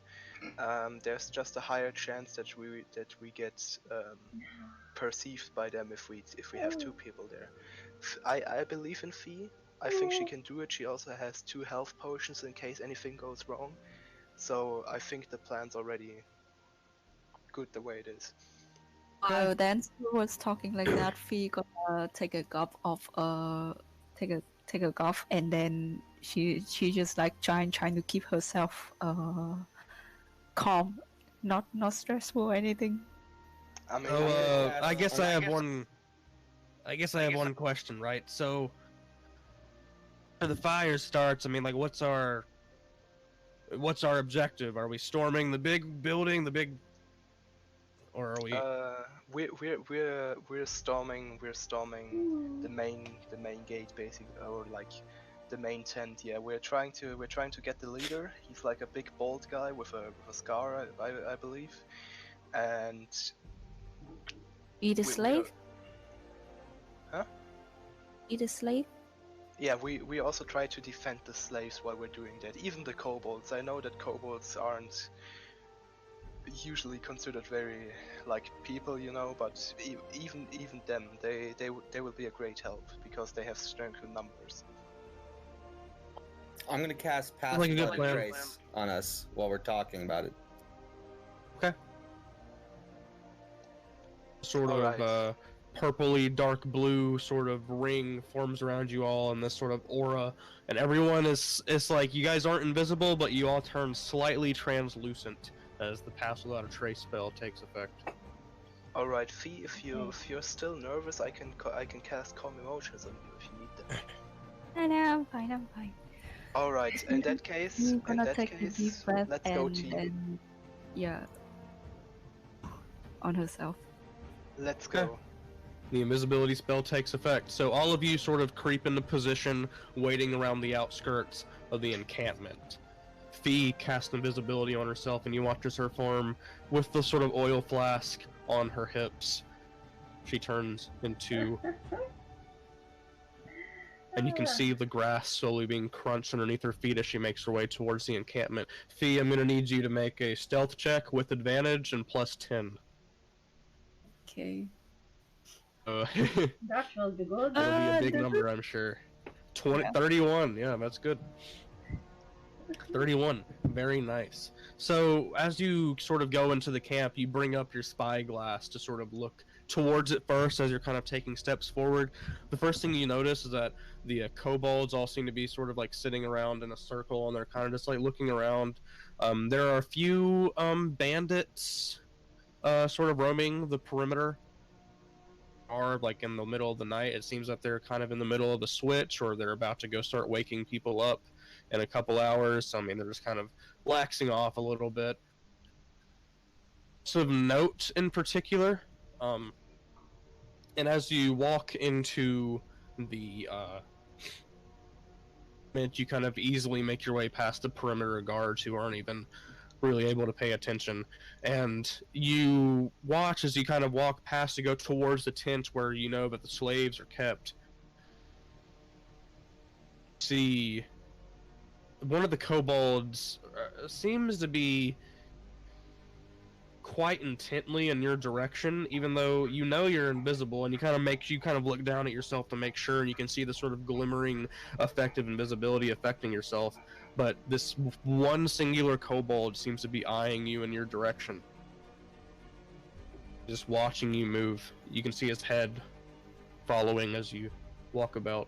There's just a higher chance that we get perceived by them if we have two people there. I believe in Fee. I think she can do it. She also has 2 health potions in case anything goes wrong. So I think the plan's already good the way it is. While Dancer was talking like that, Fee gonna take a gulp of take a gulp, and then she just like trying to keep herself calm, not stressful or anything. I mean, I guess I have one. I guess I have one question, right? So, after the fire starts, I mean, like, what's our objective? Are we storming the big building, or are we? We're storming the main gate, basically, or like the main tent. Yeah, we're trying to get the leader. He's like a big bald guy with a scar, I believe, and Eat a slave? Huh? Eat a slave? Yeah, we also try to defend the slaves while we're doing that. Even the kobolds. I know that kobolds aren't usually considered very like people, you know, but even them, they will be a great help because they have strength in numbers. I'm gonna cast Pass Like a good Blood plan. Trace on us while we're talking about it. Okay. Sort of Alright. Purpley dark blue sort of ring forms around you all, and this sort of aura, and everyone is like, you guys aren't invisible, but you all turn slightly translucent as the Pass Without a Trace spell takes effect. All right, Fee, if you're still nervous, I can cast Calm Emotions on you if you need them. No, I'm fine. Alright, in that case, You're gonna take a deep breath let's and go team. then, yeah, on herself. Let's go. The invisibility spell takes effect. So all of you sort of creep into position, waiting around the outskirts of the encampment. Fee casts invisibility on herself, and you watch as her form, with the sort of oil flask on her hips, she turns into... and you can see the grass slowly being crunched underneath her feet as she makes her way towards the encampment. Fee, I'm gonna need you to make a stealth check with advantage and plus 10. Okay. That will be good. It'll be a big the- number, I'm sure. 20, Yeah. 31, yeah, that's good. 31, very nice. So, as you sort of go into the camp, you bring up your spyglass to sort of look towards it first as you're kind of taking steps forward. The first thing you notice is that the kobolds all seem to be sort of like sitting around in a circle, and they're kind of just like looking around. There are a few bandits sort of roaming the perimeter. Are like in the middle of the night. It seems that they're kind of in the middle of the switch, or they're about to go start waking people up in a couple hours. I mean, they're just kind of laxing off a little bit. Sort of note in particular, and as you walk into the you kind of easily make your way past the perimeter guards who aren't even really able to pay attention, and you watch as you kind of walk past to go towards the tent where you know that the slaves are kept. See, one of the kobolds seems to be quite intently in your direction, even though you know you're invisible, and you kind of look down at yourself to make sure, and you can see the sort of glimmering effect of invisibility affecting yourself. But this one singular kobold seems to be eyeing you in your direction, just watching you move. You can see his head following as you walk about.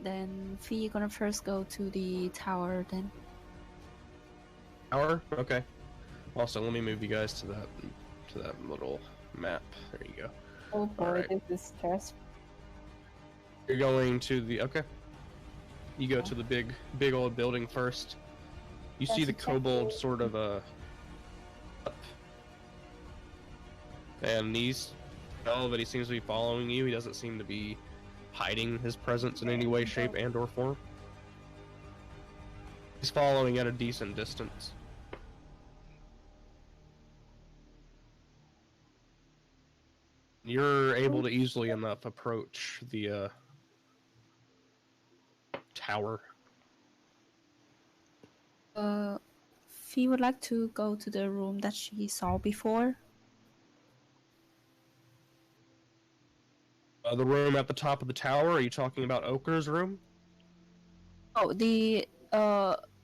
Then Fee gonna first go to the tower then. Tower? Okay. Also, let me move you guys to that little map. There you go. Oh boy, Alright. this is stressful. You're going to the okay. You go to the big old building first. You see the That's exactly- kobold sort of up. And he's but he seems to be following you. He doesn't seem to be hiding his presence in any way, shape, and or form. He's following at a decent distance. You're able to easily enough approach the tower. Fee would like to go to the room that she saw before. The room at the top of the tower. Are you talking about Ochre's room? Oh, the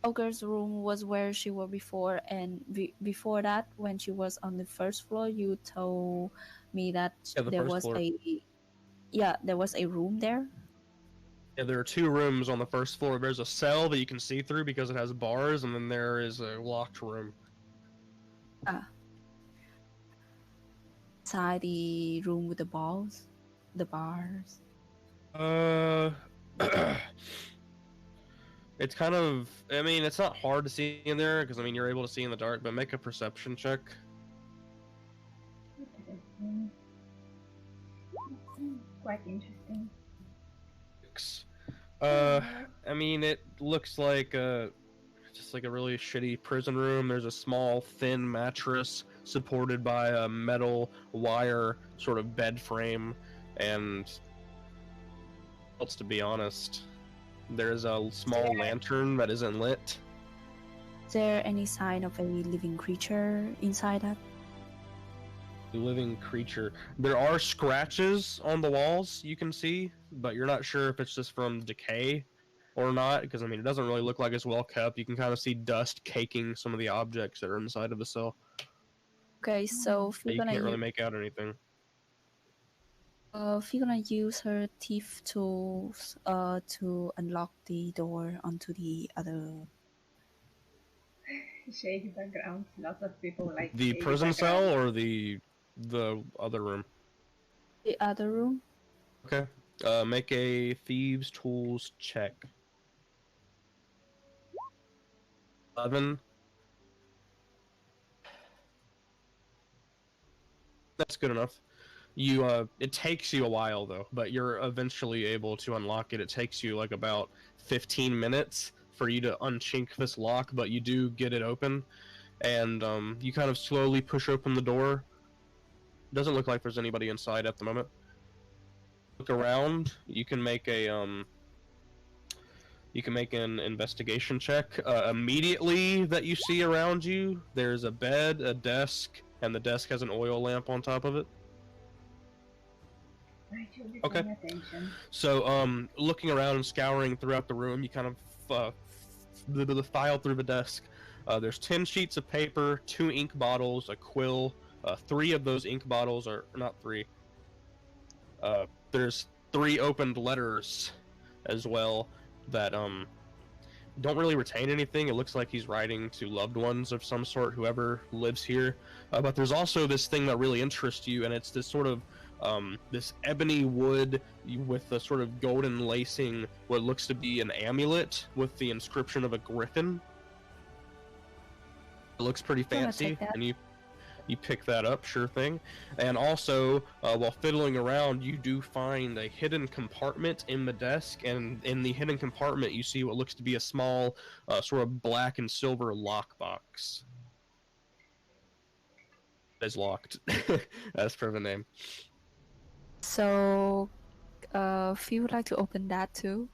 ogre's room was where she was before, and before that, when she was on the first floor, you told me that Yeah, the there first was floor. there was a room there. Yeah, there are two rooms on the first floor. There's a cell that you can see through because it has bars, and then there is a locked room. Inside the room with the bars. It's kind of, I mean, it's not hard to see in there, because, I mean, you're able to see in the dark, but make a perception check. Quite interesting. I mean, it looks like just like a really shitty prison room. There's a small, thin mattress supported by a metal wire sort of bed frame, and else, to be honest, there's a small lantern that isn't lit. Is there any sign of a living creature inside that? Living creature. There are scratches on the walls you can see, but you're not sure if it's just from decay or not, because I mean, it doesn't really look like it's well kept. You can kind of see dust caking some of the objects that are inside of the cell, Okay, so but Fee you can't really make out anything. gonna use her thief tools to unlock the door onto the other. Shake the ground. Lots of people like The shake prison the cell ground. or the other room? The other room. Okay. Make a thieves' tools check. 11. That's good enough. It takes you a while though, but you're eventually able to unlock it. It takes you like about 15 minutes for you to unchink this lock, but you do get it open, and you kind of slowly push open the door. Doesn't look like there's anybody inside at the moment. Look around. You can make an investigation check. Immediately that you see around you, there's a bed, a desk, and the desk has an oil lamp on top of it. I should be Okay. paying attention. So, looking around and scouring throughout the room, you kind of the file through the desk. There's 10 sheets of paper, 2 ink bottles, a quill. 3 of those ink bottles are not 3. There's 3 opened letters as well that don't really retain anything. It looks like he's writing to loved ones of some sort, whoever lives here. But there's also this thing that really interests you, and it's this sort of this ebony wood with a sort of golden lacing, what looks to be an amulet with the inscription of a griffin. It looks pretty fancy, and you pick that up, sure thing. And also, while fiddling around, you do find a hidden compartment in the desk, and in the hidden compartment you see what looks to be a small sort of black and silver lockbox. It's locked, as per the name. So, Fee would like to open that too.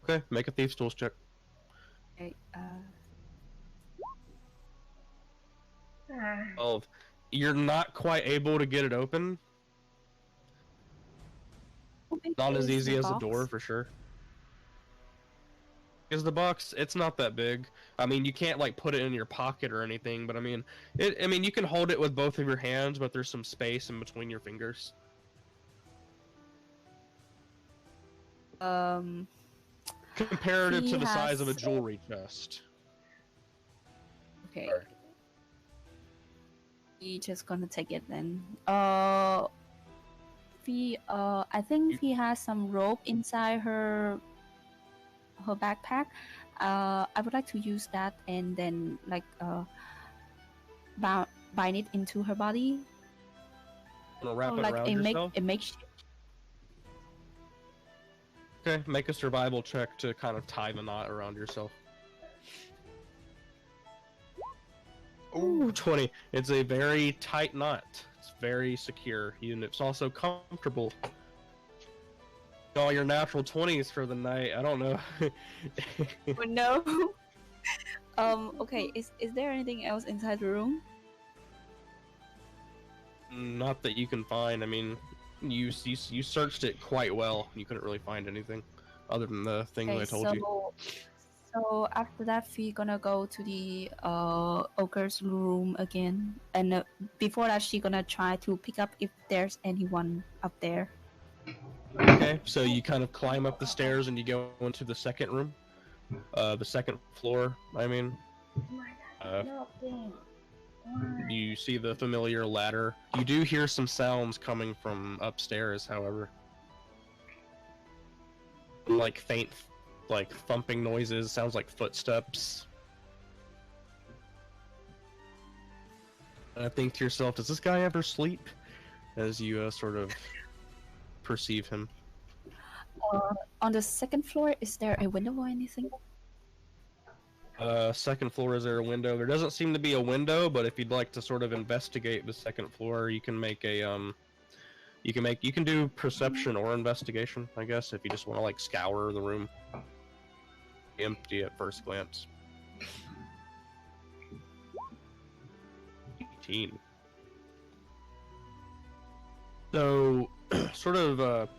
Okay, make a thieves' tools check. Okay, Oh, you're not quite able to get it open. Not as easy as a door, for sure. Because the box, it's not that big. I mean, you can't like put it in your pocket or anything, but I mean, you can hold it with both of your hands, but there's some space in between your fingers. Comparative to the size of a jewelry chest. Okay. He just gonna take it then. Fee, I think he has some rope inside her backpack. I would like to use that and then like bind it into her body. Wanna wrap it like around yourself? a makeshift. Okay, make a survival check to kind of tie the knot around yourself. Ooh, 20. It's a very tight knot. It's very secure, and it's also comfortable. All your natural 20s for the night. I don't know. Oh, no. Okay. Is there anything else inside the room? Not that you can find. I mean, you searched it quite well. You couldn't really find anything other than the thing that I told you. So after that, we gonna go to the ogre's room again, and before that, she gonna try to pick up if there's anyone up there. Okay, so you kind of climb up the stairs and you go into the second room, the second floor. I mean, you see the familiar ladder. You do hear some sounds coming from upstairs, however, like faint. Like thumping noises, sounds like footsteps. And I think to yourself, does this guy ever sleep? As you sort of perceive him. On the second floor, is there a window or anything? Second floor, is there a window? There doesn't seem to be a window, but if you'd like to sort of investigate the second floor, you can make a you can do perception or investigation, I guess, if you just want to like scour the room. Empty at first glance. 18. So, sort of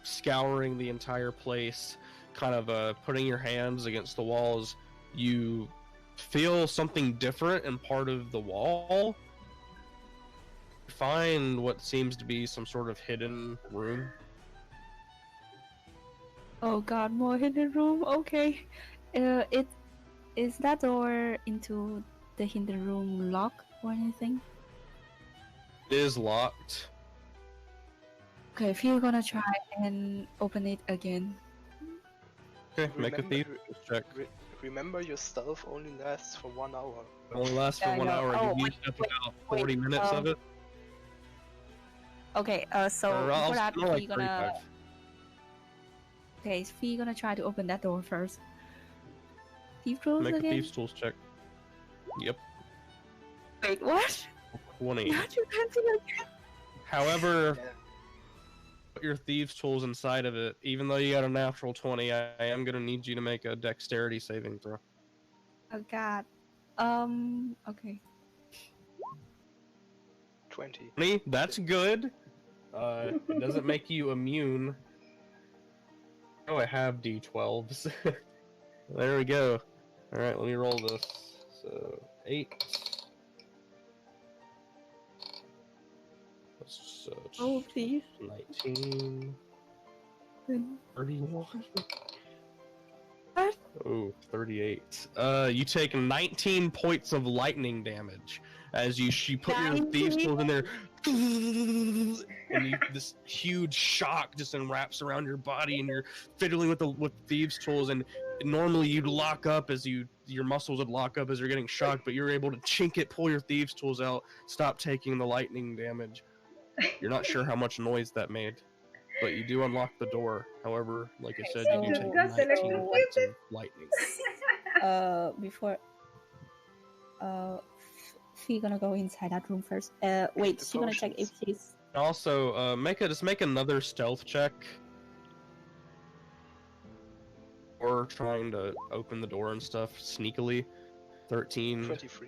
scouring the entire place, kind of putting your hands against the walls, you feel something different in part of the wall. You find what seems to be some sort of hidden room. Oh god, more hidden room. Okay, it is that door into the hidden room locked or anything? It is locked. Okay, if you're gonna try and open it again. Okay, make a Remember- thief check. Remember, your stealth only lasts for 1 hour. It only lasts for Yeah, I 1 know. hour. Oh, You've wait, used up wait, about 40 minutes of it. Okay, so Or I'll before that, more like we're gonna 35. okay, we're gonna try to open that door first. Thief tools Make a again? thieves tools check. Yep, Wait, what? 20. Not you can't do it again. However, Yeah. put your thieves tools inside of it. Even though you got a natural 20, I am gonna need you to make a dexterity saving throw. Oh god. Okay. 20. 20, that's good. It doesn't make you immune. Oh, I have D12s. There we go. All right, let me roll this. So 8. Oh, please. 19. Good. 31. What? Oh, 38. You take 19 points of lightning damage as you put your thieves 19? tools in there, and this huge shock just enwraps around your body, and you're fiddling with thieves tools. And normally you'd lock up as your muscles would lock up as you're getting shocked, but you're able to chink it, pull your thieves tools out, stop taking the lightning damage. You're not sure how much noise that made, but you do unlock the door. However, like I said, you do so- take Just 19 electrocuted. points of lightning. Before she gonna go inside that room first. Wait, the she gonna check if potions. she's Also, just make another stealth check. Or trying to open the door and stuff sneakily. 13. 23.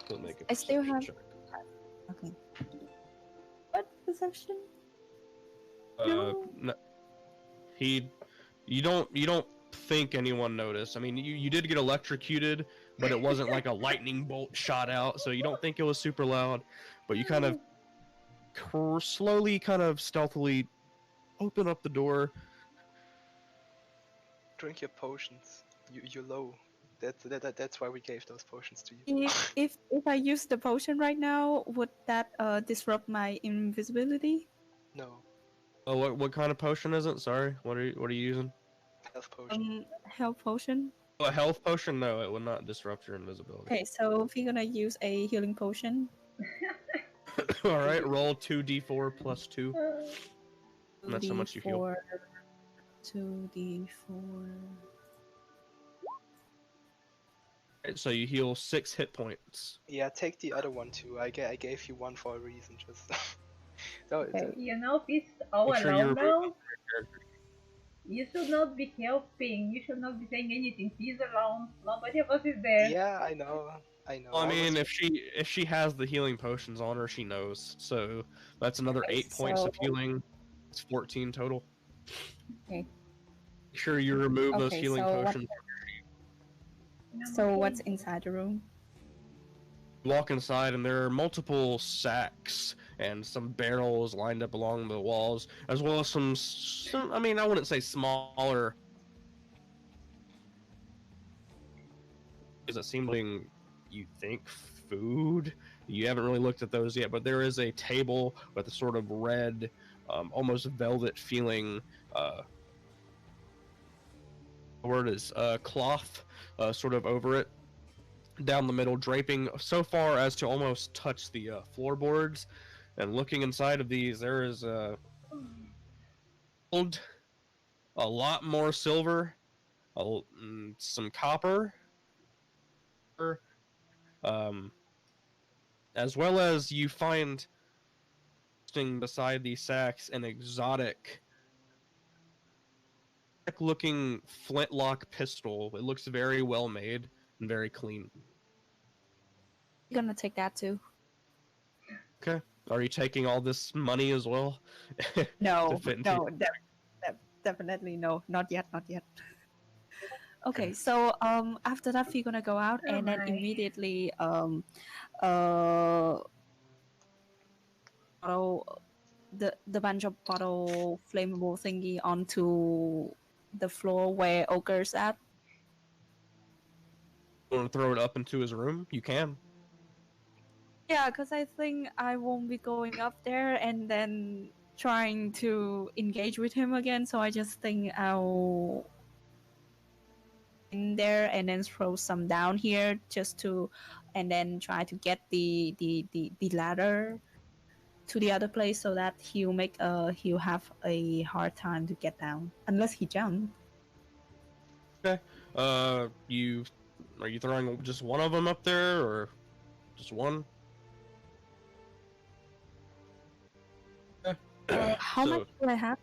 We'll make a I still perception have- check. okay. What perception? No. You don't think anyone noticed. I mean, you did get electrocuted, but it wasn't like a lightning bolt shot out, so you don't think it was super loud. But you kind of slowly, kind of stealthily open up the door. Drink your potions. You're low. That's why we gave those potions to you. If I use the potion right now, would that disrupt my invisibility? No. Oh, what kind of potion is it? Sorry, what are you using? Health potion. Health potion. Oh, a health potion? No, it would not disrupt your invisibility. Okay, so we're gonna use a healing potion. All right, roll 2d4 plus 2. Uh, That's how much you heal. 2d4. Right, so you heal 6 hit points. Yeah, take the other one too. I gave you one for a reason. Just. No, Okay. you know, if it's all Make sure you alone remove now, you should not be helping. You should not be saying anything. She's alone. Nobody of us is there. Yeah, I know. I know. Well, I mean, was- if she has the healing potions on her, she knows. So that's another Okay, 8 points of so- healing. It's 14 total. Okay. Make sure you remove those Okay, healing so what- potions. So what's inside the room? You walk inside, and there are multiple sacks and some barrels lined up along the walls, as well as some I mean, I wouldn't say smaller. Does it seem like you think food? You haven't really looked at those yet, but there is a table with a sort of red, almost velvet feeling. The word is cloth, sort of over it, down the middle, draping so far as to almost touch the floorboards. And looking inside of these, there is gold, a lot more silver, some copper, as well as you find beside these sacks an exotic looking flintlock pistol. It looks very well made and very clean. You're gonna take that too. Okay. Are you taking all this money as well? No, To fit into- no, definitely no, not yet, not yet. Okay, so after that we're gonna go out and then Alright. immediately bottle the bunch of bottle flammable thingy onto the floor where Ogre's at. Want to throw it up into his room? You can. Yeah, because I think I won't be going up there and then trying to engage with him again. So I just think I'll in there and then throw some down here just to, and then try to get the ladder to the other place so that he'll have a hard time to get down unless he jumps. Okay. You are you throwing just one of them up there, or just one? Okay. How So much do I have?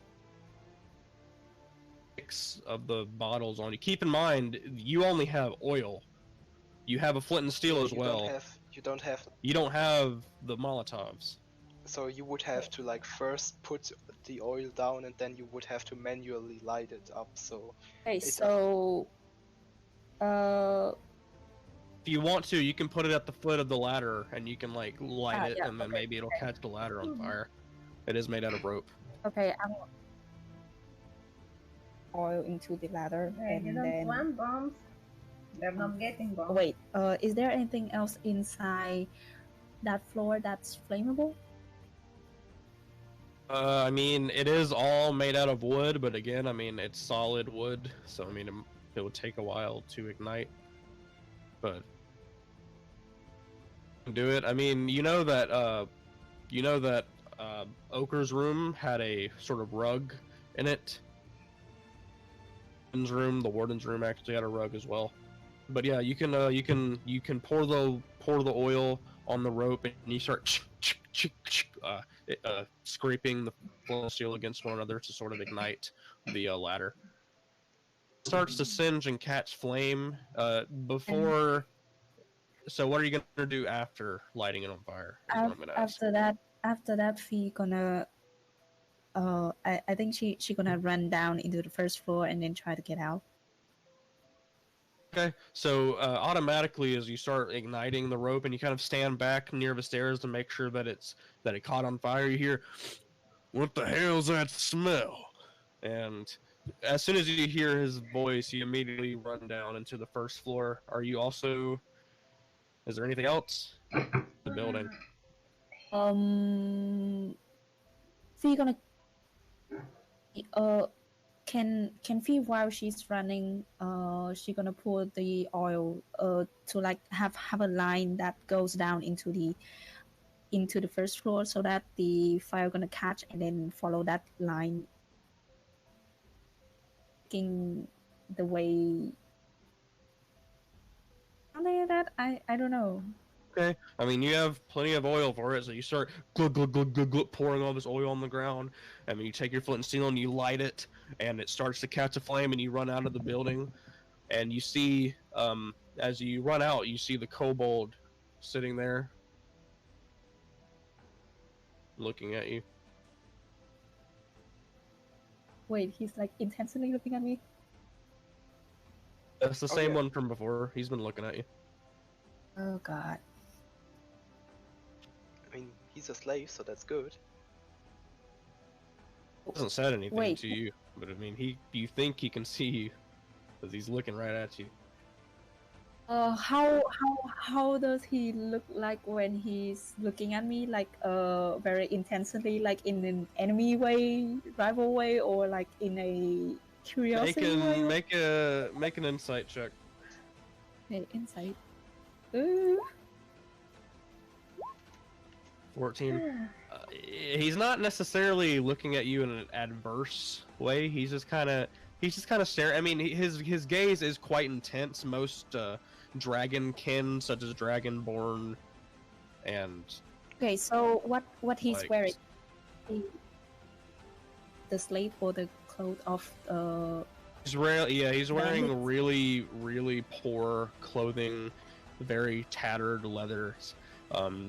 6 of the bottles on you. Keep in mind, you only have oil. You have a flint and steel Yeah, as well. You don't have. You don't have the Molotovs. So you would have to like first put the oil down, and then you would have to manually light it up. So Okay, it so If you want to, you can put it at the foot of the ladder, and you can like light it, yeah, and then okay, maybe it'll catch the ladder on Mhm. fire. It is made out of rope. okay, I'm oil into the ladder They and didn't then plant bombs. They're not getting bombs. wait. Is there anything else inside that floor that's flammable? I mean, it is all made out of wood, but again, I mean, it's solid wood, so I mean, it would take a while to ignite. But do it. I mean, you know that Ochre's room had a sort of rug in it. The warden's room actually had a rug as well. But yeah, you can pour the oil on the rope, and you start scraping the flint and steel against one another to sort of ignite the ladder. It starts to singe and catch flame before. So what are you gonna do after lighting it on fire? Is what I'm gonna ask. After that, Fee gonna I think she gonna run down into the first floor and then try to get out. Okay, so automatically as you start igniting the rope and you kind of stand back near the stairs to make sure that it caught on fire, you hear, "What the hell's that smell?" And as soon as you hear his voice, you immediately run down into the first floor. Are you also? Is there anything else? The building. Fee gonna can Fee while she's running she gonna pour the oil to like have a line that goes down into the first floor so that the fire gonna catch and then follow that line taking the way something like that. I don't know. Okay. I mean, you have plenty of oil for it, so you start glug, glug, glug, glug, glug, pouring all this oil on the ground. And then you take your flint and steel and you light it, and it starts to catch a flame, and you run out of the building. And you see, as you run out, you see the kobold sitting there, looking at you. Wait, he's like intensely looking at me. That's the Oh, same yeah. one from before. He's been looking at you. Oh god. I mean, he's a slave, so that's good. He hasn't said anything Wait. to you, but I mean, you think he can see you, because he's looking right at you. How does he look like when he's looking at me, like very intensely, like in an enemy way, rival way, or like in a curiosity way? Make an insight check. Okay, insight. 14. He's not necessarily looking at you in an adverse way. He's just kind of staring. I mean, his gaze is quite intense. Most dragonkin, such as Dragonborn, and Okay, so what he's like, wearing? The slave or the clothes of he's he's wearing Bandits? really really poor clothing, very tattered leathers.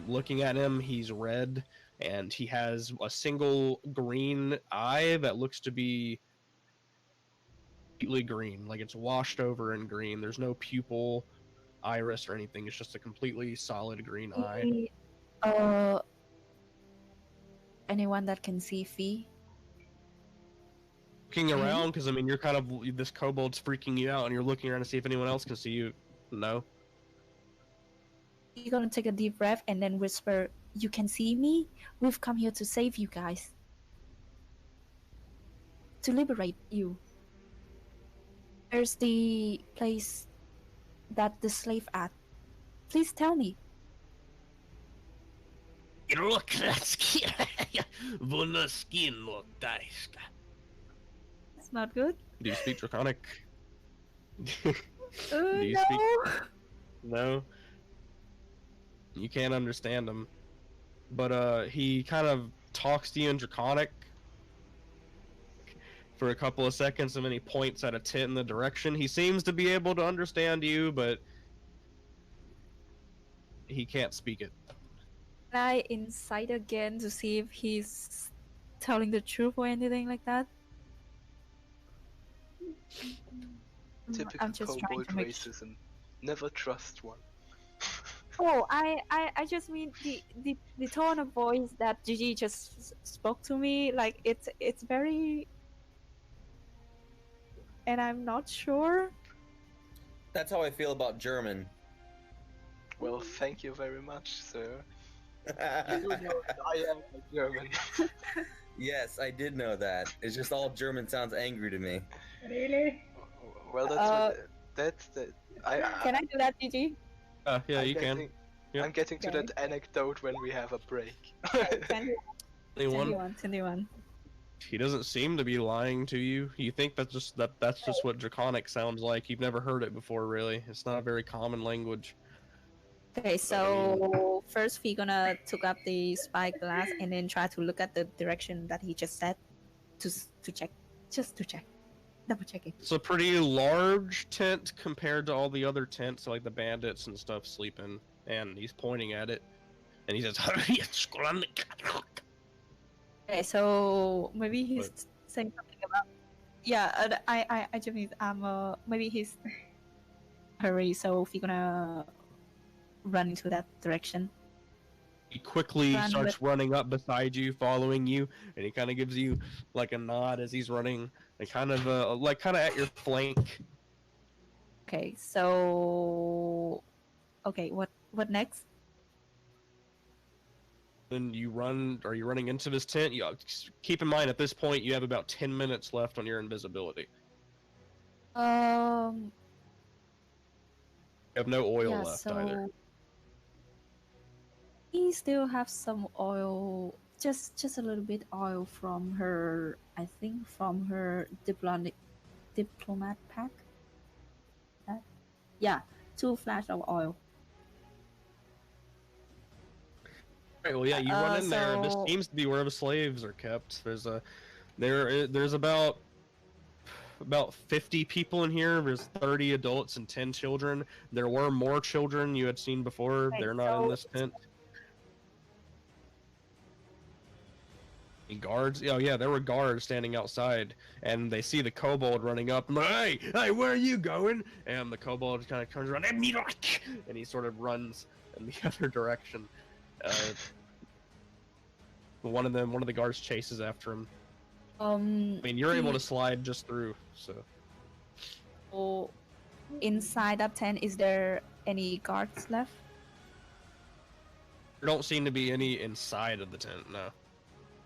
Looking at him, he's red, and he has a single green eye that looks to be completely green, like it's washed over in green. There's no pupil, iris, or anything. It's just a completely solid green eye. Anyone that can see Fee? Looking around, because I mean, you're kind of this kobold's freaking you out, and you're looking around to see if anyone else can see you. No. You're gonna take a deep breath and then whisper, "You can see me? We've come here to save you guys. To liberate you. Where's the place that the slave at? Please tell me." It's not good. Do you speak Draconic? Uh, Do you no. speak? No. You can't understand him. But he kind of talks to you in Draconic for a couple of seconds, and then he points at a tent in the direction. He seems to be able to understand you, but he can't speak it. Can I insight again to see if he's telling the truth or anything like that? Typical I'm just trying kobold to make racism. Never trust one. Oh, I just mean the tone of voice that Gigi just spoke to me, like it's very, and I'm not sure. That's how I feel about German. Well, thank you very much, sir. You know that I am a German. Yes, I did know that. It's just all German sounds angry to me. Really? Well, that's Can I do that, Gigi? Yeah, I'm you can. Yep. I'm getting to Okay. that anecdote when we have a break. Anyone? 21. He doesn't seem to be lying to you. You think that's just what Draconic sounds like. You've never heard it before, really. It's not a very common language. Okay, so first we're gonna took up the spy glass and then try to look at the direction that he just said to check, just to check, double checking. It's a pretty large tent compared to all the other tents, like the bandits and stuff sleep in. And he's pointing at it, and he says, Okay, so maybe he's But- saying something about I just mean maybe he's hurry, so we're gonna run into that direction. He quickly Run starts running up beside you, following you, and he kind of gives you like a nod as he's running, and kind of at your flank. Okay, so what next? Then you run. Are you running into this tent? You keep in mind at this point you have about 10 minutes left on your invisibility. Um, You have no oil yeah, left so either. we still have some oil, just a little bit oil from her. I think from her diplomat pack. Yeah, 2 flash of oil. Right, well, yeah, you run in there. This so- seems to be where the slaves are kept. There's about 50 people in here. There's 30 adults and 10 children. There were more children you had seen before. Right, They're not in so- this tent. Guards? Oh yeah, there were guards standing outside, and they see the kobold running up. And hey, where are you going? And the kobold kind of turns around, and he sort of runs in the other direction. One of the guards chases after him. I mean, you're able to slide just through. So inside that tent, is there any guards left? There don't seem to be any inside of the tent. No.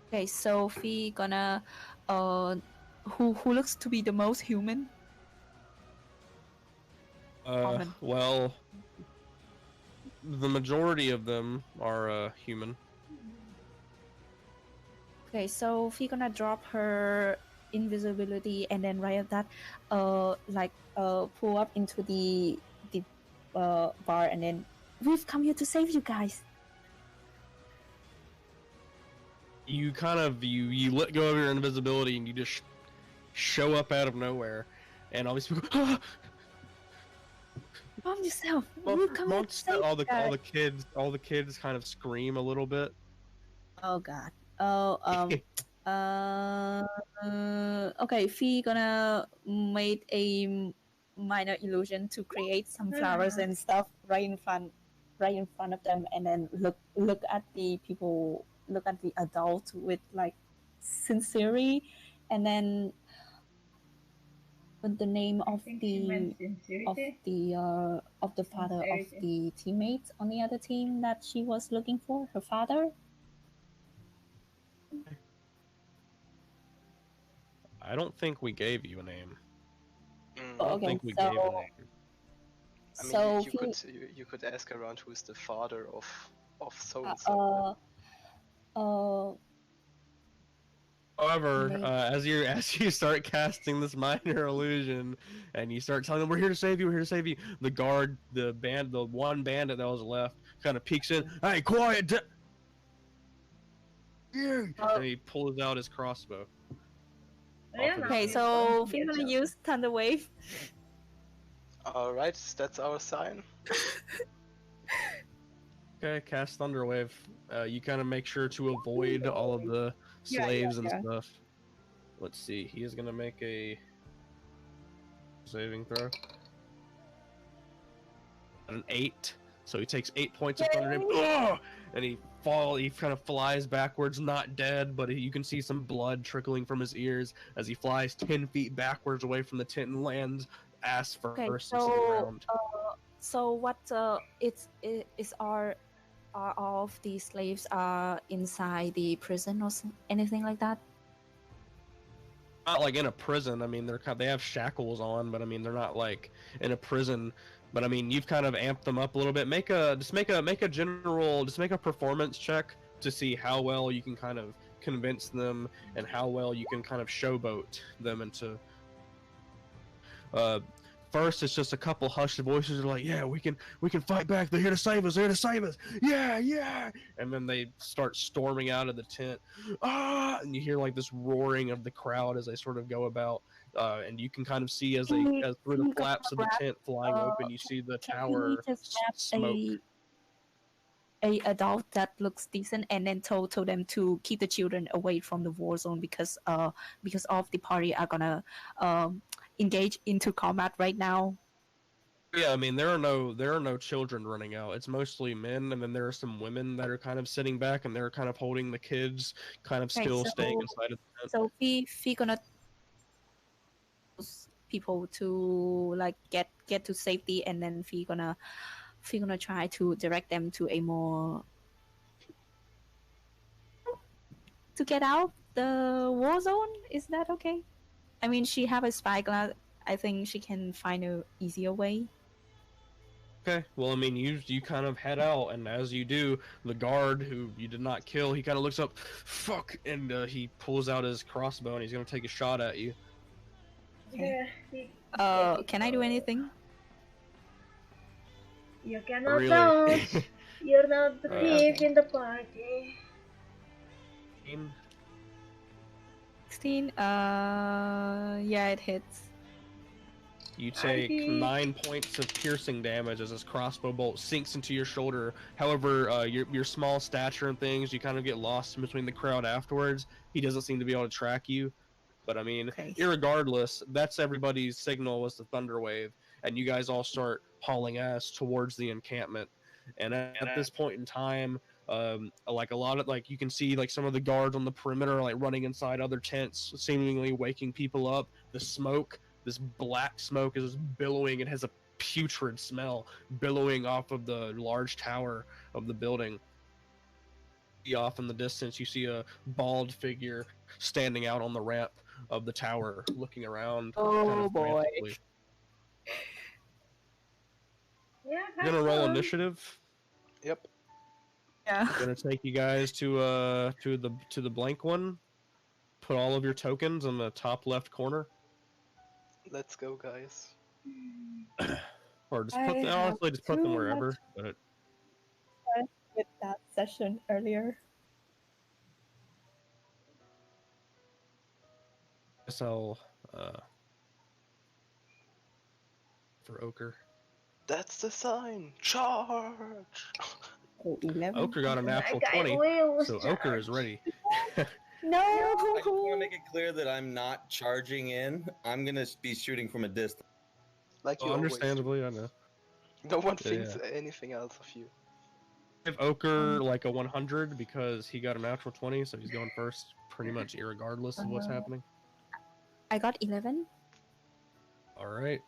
Okay, so we gonna who looks to be the most human? Common. Well, the majority of them are human. Okay, so we're gonna drop her invisibility and then right at that pull up into the bar and then we've come here to save you guys. You kind of you let go of your invisibility and you just show up out of nowhere, and all these people. Calm yourself. We've come here to save all you the guys. all the kids kind of scream a little bit. Oh god. Okay, we gonna make a minor illusion to create some flowers and stuff right in front of them, and then look at the people, look at the adult with like sincerity, and then the name I of think she meant the sincerity. of the father of Sincerity. the teammates on the other team that she was looking for, her father. I don't think we gave you a name. Mm, I don't Okay, think we gave a so name. I mean, so you could ask around who's the father of so uh, and so. uh, However, maybe, as you start casting this minor illusion, and you start telling them, "We're here to save you. We're here to save you," the guard, the one bandit that was left, kind of peeks in. Hey, quiet! You! And he pulls out his crossbow. Yeah, Off of now his okay, he's shoulder. going so to we're get gonna shot. use Thunder Wave. All right, that's our sign. Okay, cast Thunderwave. You kind of make sure to avoid all of the Yeah, slaves and yeah. stuff. Let's see. He is gonna make a saving throw. An 8, so he takes 8 points of thunder damage. Ugh! And he kind of flies backwards, not dead, but you can see some blood trickling from his ears as he flies 10 feet backwards away from the tent and lands ass Okay, first into the so ground. so what is are all of the slaves inside the prison or anything like that? Not like in a prison. I mean, they have shackles on, but I mean, they're not like in a prison. But I mean, you've kind of amped them up a little bit. Make a performance check to see how well you can kind of convince them and how well you can kind of showboat them into. First, it's just a couple hushed voices are like, "Yeah, we can fight back. They're here to save us. They're here to save us. Yeah, yeah!" And then they start storming out of the tent. Ah! And you hear like this roaring of the crowd as they sort of go about. And you can kind of see as through the flaps of the tent flying open, you see the Can we tower just grab smoke. a adult that looks decent and then told them to keep the children away from the war zone because of the party are gonna engage into combat right now. Yeah, I mean there are no children running out. It's mostly men, and then there are some women that are kind of sitting back and they're kind of holding the kids, kind of Okay, still so staying inside of the tent. so we gonna people to like get to safety, and then we gonna try to direct them to a more to get out the war zone. Is that okay? I mean, she have a spyglass. I think she can find a easier way. Okay, well, I mean, you kind of head out, and as you do, the guard who you did not kill, he kind of looks up, fuck, and he pulls out his crossbow and he's gonna take a shot at you. Okay. Yeah, Can I do anything? You cannot Really? dodge. You're not the thief in the party. 16. Yeah, it hits. You take 9 points of piercing damage as this crossbow bolt sinks into your shoulder. However, your small stature and things, you kind of get lost in between the crowd afterwards. He doesn't seem to be able to track you. But I mean, irregardless, that's everybody's signal was the thunder wave, and you guys all start hauling ass towards the encampment. And at this point in time, like a lot of like you can see like some of the guards on the perimeter like running inside other tents, seemingly waking people up. The smoke, this black smoke, is billowing. It has a putrid smell billowing off of the large tower of the building. Off in the distance, you see a bald figure standing out on the ramp of the tower, looking around. Oh boy! Yeah, You're gonna roll initiative. Yep. Yeah. Gonna take you guys to the blank one. Put all of your tokens in the top left corner. Let's go, guys. Or just put them, honestly, just put them wherever. But with that session earlier. guess I'll for Ochre. That's the sign. Charge. Oh, 11. Ochre got a natural 20, so Ochre is ready. No. I just want to make it clear that I'm not charging in. I'm gonna be shooting from a distance. Like you Understandably, I know. No one thinks anything else of you. Give Ochre like a 100 because he got a natural 20, so he's going first, pretty much irregardless of what's happening. I got 11. All right.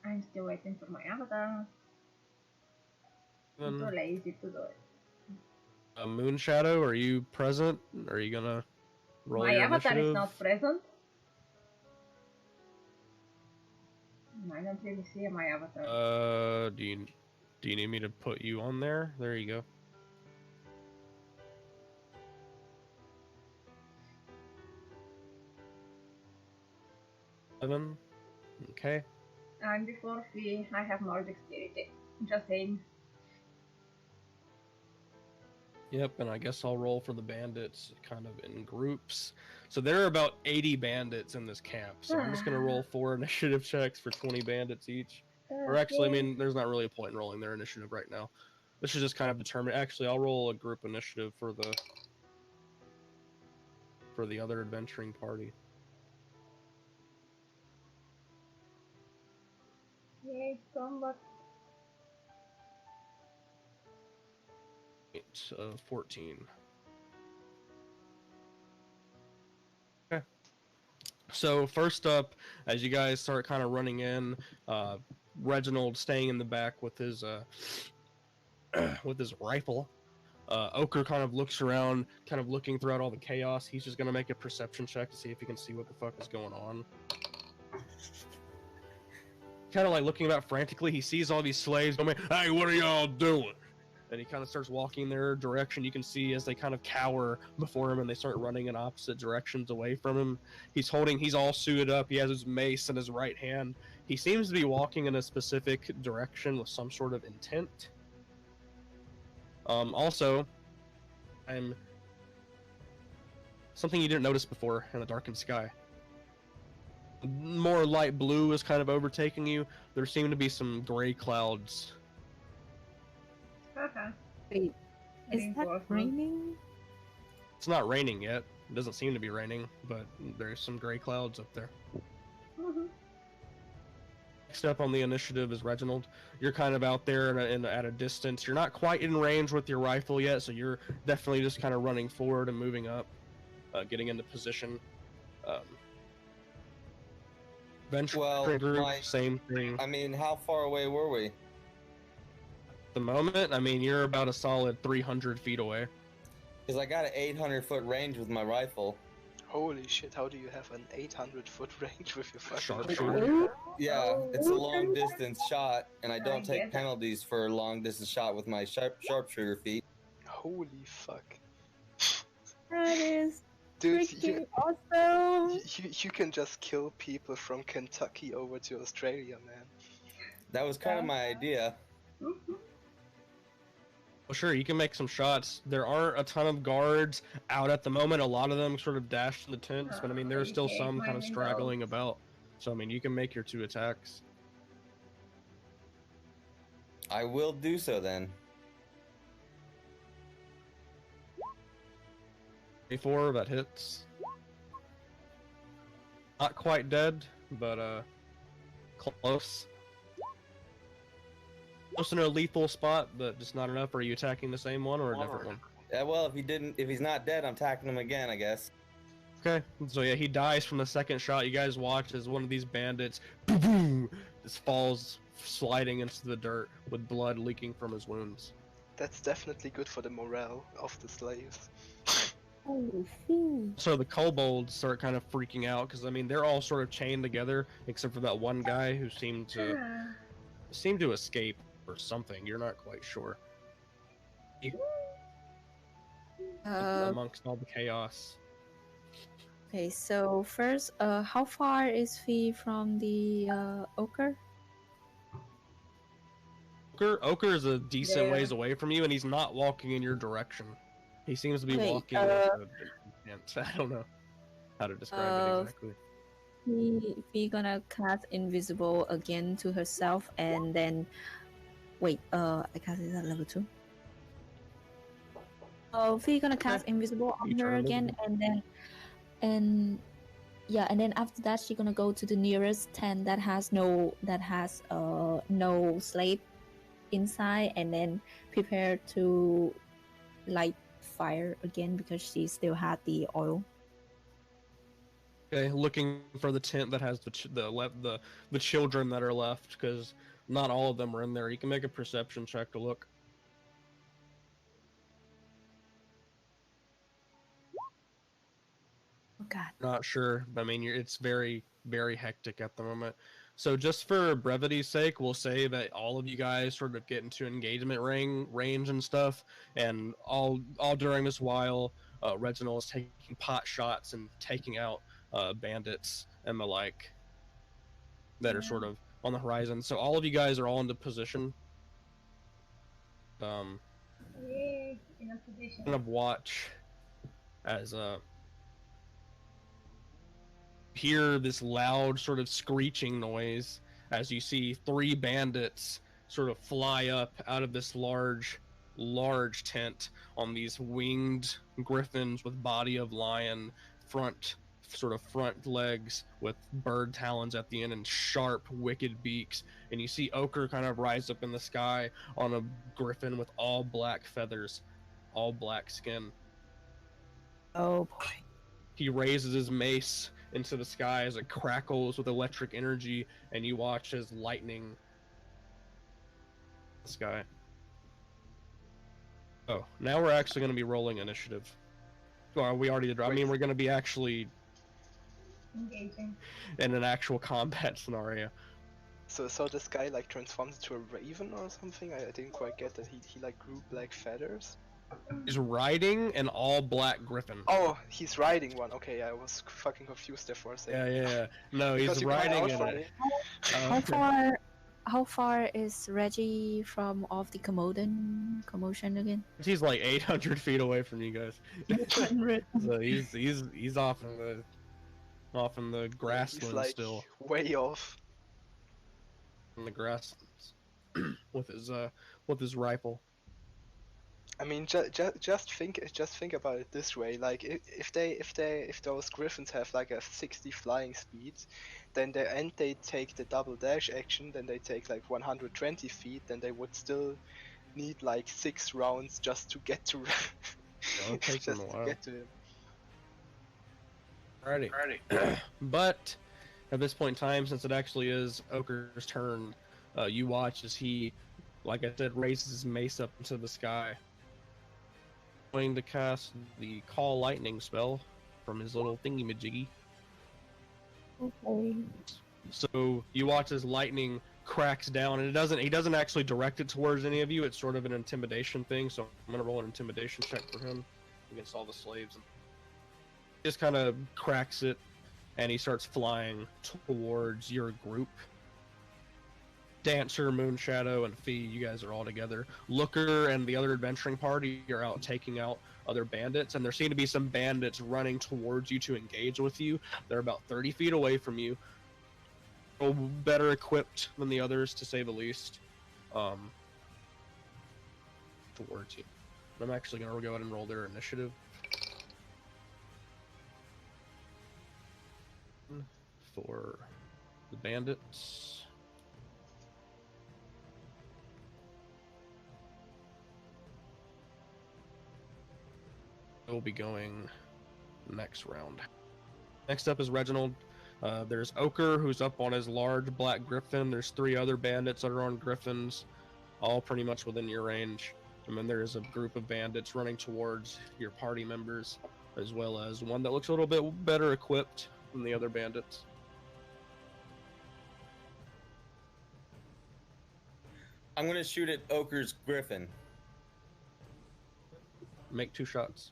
I'm still waiting for my avatar. I'm too lazy to do it. Moon Shadow, are you present? Are you gonna roll My your avatar initiative? is not present. I don't really see my avatar. Do you need me to put you on there? There you go. Seven. Okay. I'm before Fee. I have more dexterity. Just saying. Yep, and I guess I'll roll for the bandits kind of in groups. So there are about 80 bandits in this camp. So I'm just going to roll 4 initiative checks for 20 bandits each. Or actually, I mean, there's not really a point in rolling their initiative right now. This should just kind of determine. Actually, I'll roll a group initiative for the other adventuring party. Yay, combat. 14. Okay. So first up, as you guys start kind of running in, Reginald staying in the back with his with his rifle. Ochre kind of looks around, kind of looking throughout all the chaos. He's just gonna make a perception check to see if he can see what the fuck is going on. Kind of like looking about frantically, he sees all these slaves going, "Hey, what are y'all doing?" And he kind of starts walking their direction. You can see as they kind of cower before him and they start running in opposite directions away from him. He's all suited up. He has his mace in his right hand. He seems to be walking in a specific direction with some sort of intent. Also, something you didn't notice before in the darkened sky. More light blue is kind of overtaking you. There seem to be some gray clouds. Haha. Wait, is that Reinforcement. raining? It's not raining yet. It doesn't seem to be raining, but there's some gray clouds up there. Mhm. Next up on the initiative is Reginald. You're kind of out there at a distance. You're not quite in range with your rifle yet, so you're definitely just kind of running forward and moving up, getting into position. Venture group, same thing. I mean, how far away were we? At the moment, I mean, you're about a solid 300 feet away. Because I got an 800-foot range with my rifle. Holy shit, how do you have an 800-foot range with your fucking Sharpshooter. Yeah, it's a long distance shot, and I I don't get take that. penalties for a long distance shot with my sharpshooter feat. Holy fuck. That is Dude, freaking awesome! you can just kill people from Kentucky over to Australia, man. That was kind of my idea. Mhm. Well, sure, you can make some shots. There aren't a ton of guards out at the moment. A lot of them sort of dashed in the tents, but I mean, there's still Okay, some kind of finding straggling about. So, I mean, you can make your 2 attacks. I will do so then. 24, that hits. Not quite dead, but close. Close in a lethal spot, but just not enough. Are you attacking the same one or a different one? Yeah, well, if he's not dead, I'm attacking him again, I guess. Okay, so yeah, he dies from the second shot. You guys watch as one of these bandits boom, just falls sliding into the dirt with blood leaking from his wounds. That's definitely good for the morale of the slaves. Holy shit. So the kobolds start kind of freaking out because I mean they're all sort of chained together except for that one guy who seemed to escape or something. You're not quite sure. Amongst all the chaos. Okay, so first, how far is Fee from the ochre? Ochre is a decent Yeah. ways away from you, and he's not walking in your direction. He seems to be Wait, walking. I don't know how to describe it exactly. Fee gonna cast invisible again to herself, and then wait. I cast it at level 2. Fee gonna cast invisible on You her turn again, and then after that she gonna go to the nearest tent that has no slave inside, and then prepare to light fire again because she still had the oil. Okay, looking for the tent that has the children that are left, because not all of them are in there. You can make a perception check to look. Oh God. Not sure. I mean, it's very, very hectic at the moment. So just for brevity's sake, we'll say that all of you guys sort of get into engagement range and stuff, and all during this while, Reginald is taking pot shots and taking out bandits and the like that are sort of on the horizon. So all of you guys are all into position. Yay, in a position. Kind of watch as hear this loud sort of screeching noise as you see 3 bandits sort of fly up out of this large tent on these winged griffins with body of lion, front legs with bird talons at the end and sharp wicked beaks. And you see Ochre kind of rise up in the sky on a griffin with all black feathers, all black skin. Oh boy. He raises his mace into the sky as it crackles with electric energy, and you watch as lightning the sky. Oh, now we're actually going to be rolling initiative. Well, we already did. I mean, we're going to be actually Engaging. in an actual combat scenario. So this guy like transforms into a raven or something? I didn't quite get that. He like grew black feathers. He's riding an all-black griffin. Oh, he's riding one. Okay, I was fucking confused there for a second. Yeah. No, Because he's you cut riding out in for it. me. How far is Reggie from off the commotion again? He's like 800 feet away from you guys. So he's off in the grassland He's like still. way off. In the grasslands with his rifle. I mean, just think about it this way. Like, if those griffins have like a 60 flying speed, then they take the double dash action, then they take like 120 feet, then they would still need like 6 rounds just to get to. It'll take them a just to while. get to him. Alrighty. But at this point in time, since it actually is Ochre's turn, you watch as he, like I said, raises his mace up into the sky. Going to cast the Call Lightning spell from his little thingy-majiggy. Okay. So you watch as lightning cracks down, and he doesn't actually direct it towards any of you. It's sort of an intimidation thing. So I'm gonna roll an intimidation check for him against all the slaves. He just kind of cracks it, and he starts flying towards your group. Dancer, Moonshadow, and Fee, you guys are all together. Looker and the other adventuring party are out taking out other bandits, and there seem to be some bandits running towards you to engage with you. They're about 30 feet away from you. Better equipped than the others, to say the least, towards you. I'm actually going to go ahead and roll their initiative. For the bandits. We'll be going next round. Next up is Reginald. There's Ochre, who's up on his large black griffin. There's 3 other bandits that are on griffins, all pretty much within your range. And then there's a group of bandits running towards your party members, as well as one that looks a little bit better equipped than the other bandits. I'm gonna shoot at Ochre's griffin. Make 2 shots.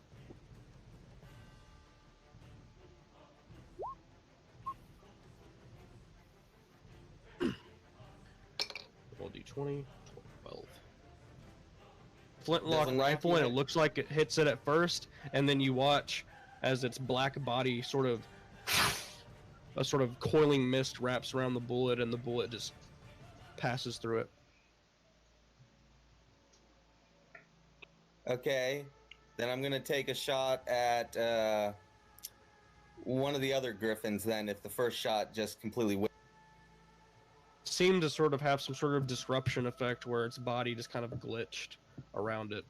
Roll D20, 12. Flintlock Doesn't knock rifle, you and it out. looks like it hits it at first, and then you watch as its black body sort of a sort of coiling mist wraps around the bullet, and the bullet just passes through it. Okay, then I'm gonna take a shot at one of the other griffins. Then, if the first shot just completely Seemed to sort of have some sort of disruption effect where its body just kind of glitched around it.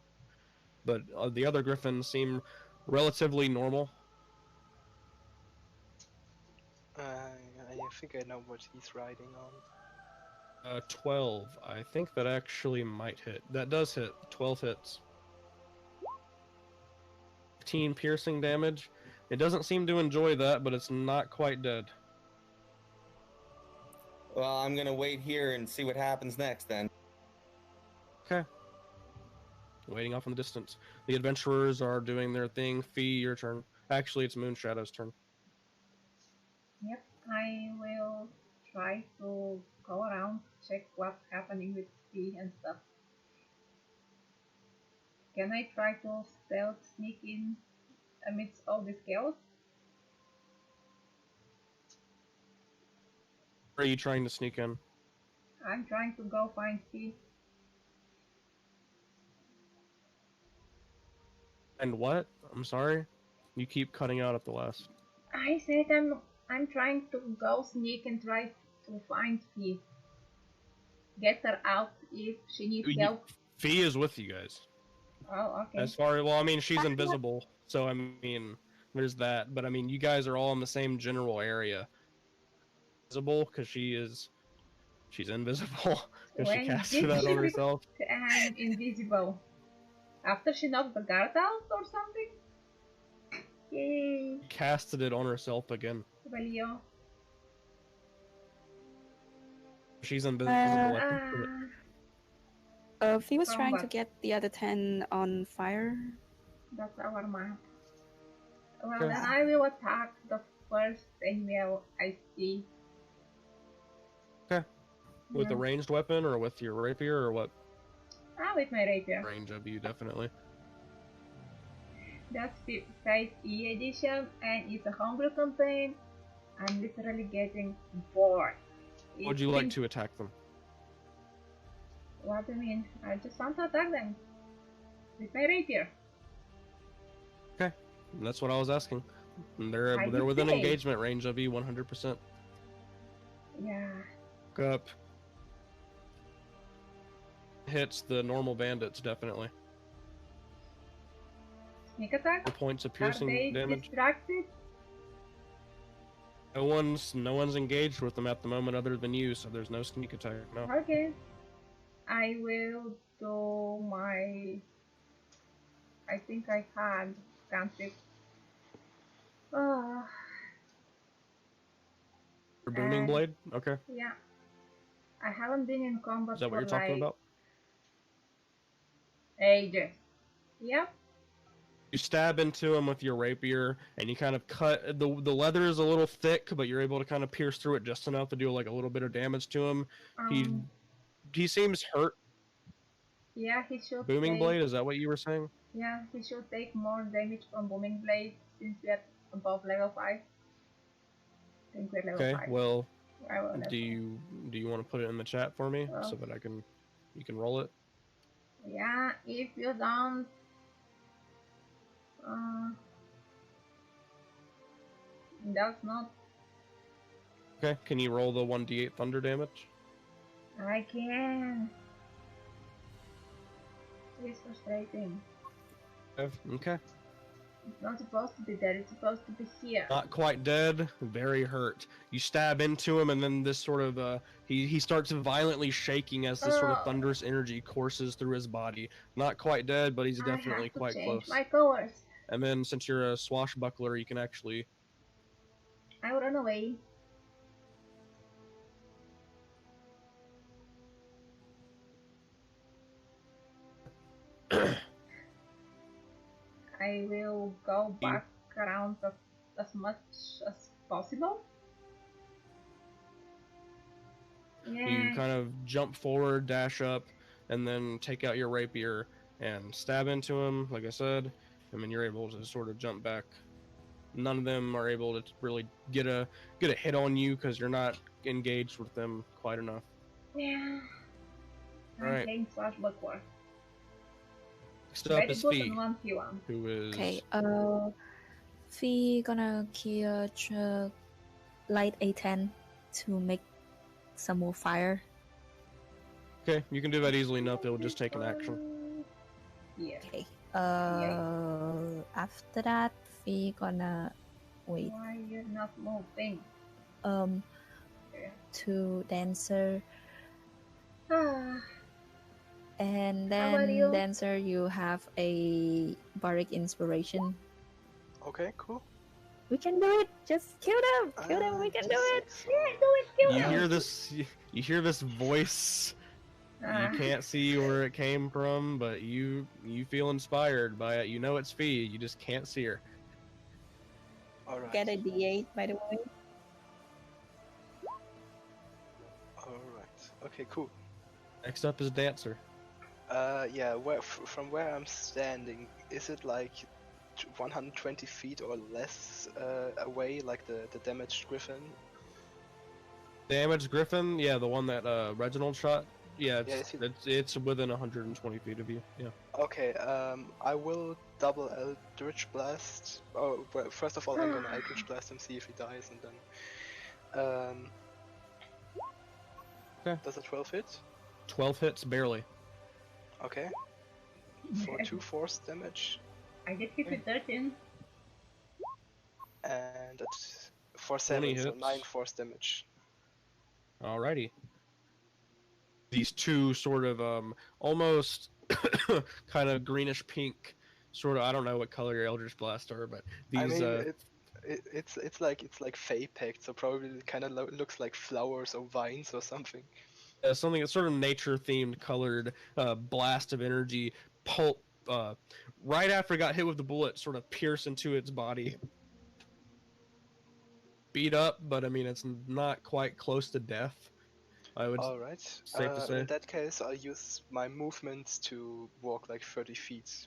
But the other griffins seem relatively normal. I think I know what he's riding on. 12. I think that actually might hit. That does hit. 12 hits. 15 piercing damage. It doesn't seem to enjoy that, but it's not quite dead. Well, I'm gonna wait here and see what happens next then. Okay. Waiting off in the distance. The adventurers are doing their thing. Fee, your turn. Actually, it's Moonshadow's turn. Yep, I will try to go around, check what's happening with Fee and stuff. Can I try to stealth sneak in amidst all this chaos? Where are you trying to sneak in? I'm trying to go find Fee. And what? I'm sorry? You keep cutting out at the last. I said I'm trying to go sneak and try to find Fee. Get her out if she needs help. Fee is with you guys. Oh, okay. As far well, I mean, she's invisible, so I mean, there's that. But I mean, you guys are all in the same general area. Visible because she's invisible because she When casted did that she on herself. become invisible? After she knocked the guard out or something? Yay! Casted it on herself again. Valio. She's invisible. I think, Fee was trying to Combat. get the other 10 on fire. That's our map. Well, Okay. then I will attack the first enemy I see. Okay. With a Yeah. ranged weapon or with your rapier or what? With my rapier. Range of you definitely. That's 5th E edition and it's a homebrew campaign. I'm literally getting bored. Would you like to attack them? What do you mean? I just want to attack them. With my rapier. Okay, that's what I was asking. And they're I they're did within say. engagement range of you 100%. Yeah. Look up. Hits the normal bandits definitely. Sneak attack? 4 points of Are piercing they damage. distracted? No one's engaged with them at the moment other than you, so there's no sneak attack. No. Okay. I will do my... I think I had cantrip. Oh, Your booming blade. Okay. yeah. I haven't been in combat Is that what for you're talking like about? ages. Yep. You stab into him with your rapier, and you kind of cut the leather is a little thick, but you're able to kind of pierce through it just enough to do like a little bit of damage to him. He seems hurt. Yeah, he should Booming take, blade, is that what you were saying? Yeah, he should take more damage from booming blade since we are above level 5. I think we're level Okay. 5. Well, I will do you want to put it in the chat for me so that you can roll it? Yeah, if you don't that's not... Okay. Can you roll the 1d8 thunder damage? I can. It's frustrating. Okay. It's not supposed to be there, it's supposed to be here. Not quite dead, very hurt. You stab into him, and then this sort of he starts violently shaking as this sort of thunderous energy courses through his body. Not quite dead, but he's definitely I have to quite change close. my colors. And then since you're a swashbuckler, you can actually I will run away. I will go back around as much as possible. Yeah. you kind of jump forward, dash up, and then take out your rapier and stab into him. Like I said, and then you're able to sort of jump back. None of them are able to really get a hit on you because you're not engaged with them quite enough. Yeah. I'm Alright. playing Swashbuckler. Next up is Very Fee, good on 1v1. who is Okay, Fee gonna kill light A10 to make some more fire. okay. You can do that easily enough. It'll just take an action. Yeah. Okay. After that, Fee gonna wait. Why you're not moving? Yeah. to Dancer, Ah, and How about then you? Dancer, you have a bardic inspiration. Okay, cool. We can do it. Just kill them. Kill them. We can do Just it. six, yeah, do it, kill You them. hear this? You hear this voice. You Ah, can't see where it came from, but you feel inspired by it. You know it's Fee. You just can't see her. Alright. Get a D8, by the way. Alright. Okay, cool. Next up is Dancer. Yeah, from where I'm standing, is it like 120 feet or less away, like the damaged griffin? Damaged Griffin, yeah, the one that Reginald shot. Yeah, Yeah, it's within 120 feet of you. Yeah. Okay, I will double Eldritch Blast. Oh, well, first of all, I'm gonna Eldritch Blast him, see if he dies, and then. Okay. Does a 12 hit? 12 hits barely. Okay. For 2 force damage, I get hit with 13. and that's for 20 7, so hits. 9 force damage. Alrighty. These two sort of almost kind of greenish pink, sort of, I don't know what color your Eldritch Blast are, but these I mean, it's like Fey Pact, so probably it kind of looks like flowers or vines or something. something that's sort of nature themed colored blast of energy pulp right after it got hit with the bullet sort of pierce into its body. Beat up, but I mean it's not quite close to death, I would Alright. safe to say. In that case, I'll use my movement to walk like 30 feet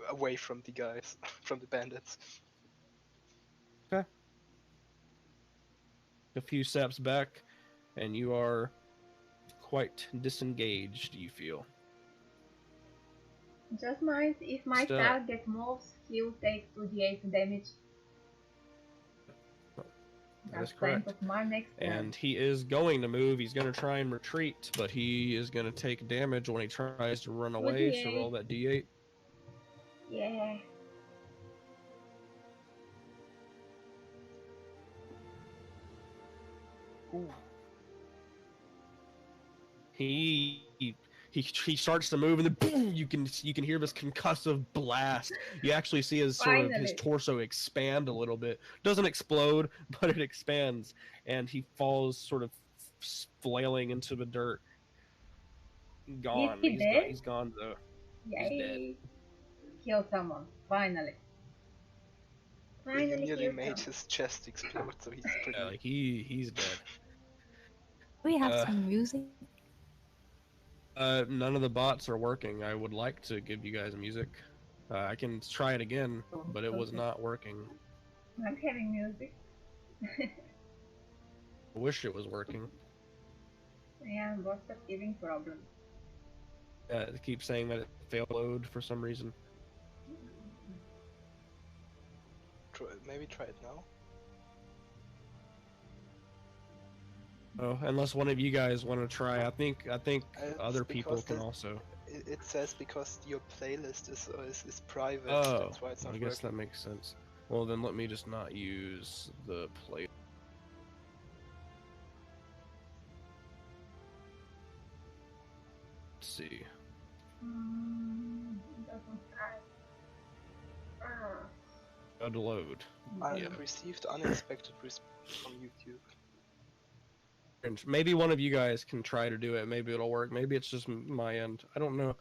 away from the guys, from the bandits. Okay. A few steps back and you are quite disengaged, you feel. Just mind, if my Stop. target moves, he'll take 2d8 damage. That is That's the end correct. of my next turn. And he is going to move. He's going to try and retreat, but he is going to take damage when he tries to run away. So roll that d8. Yeah. Ooh. He starts to move, and then boom, you can hear this concussive blast. You actually see his sort of his Finally. torso expand a little bit. Doesn't explode, but it expands, and he falls sort of flailing into the dirt. Gone. he dead? He's gone though. Yay. Kill someone. Finally. You Finally nearly kill made someone. his chest explode, so he's pretty. Yeah, like he's dead. We have some music. None of the bots are working. I would like to give you guys music. I can try it again, but it was Okay. not working. I'm having music. I wish it was working. Yeah, bots are giving problems. It keeps saying that it failed load for some reason. Maybe try it now. Oh, unless one of you guys want to try, I think It's other people because can also. It says because your playlist is private. Oh, That's why it's not I guess working. that makes sense. Well, then let me just not use the play. Let's see. Doesn't have. Ah. Go to load. I Yeah. received unexpected response from YouTube. Maybe one of you guys can try to do it. Maybe it'll work. Maybe it's just my end. I don't know.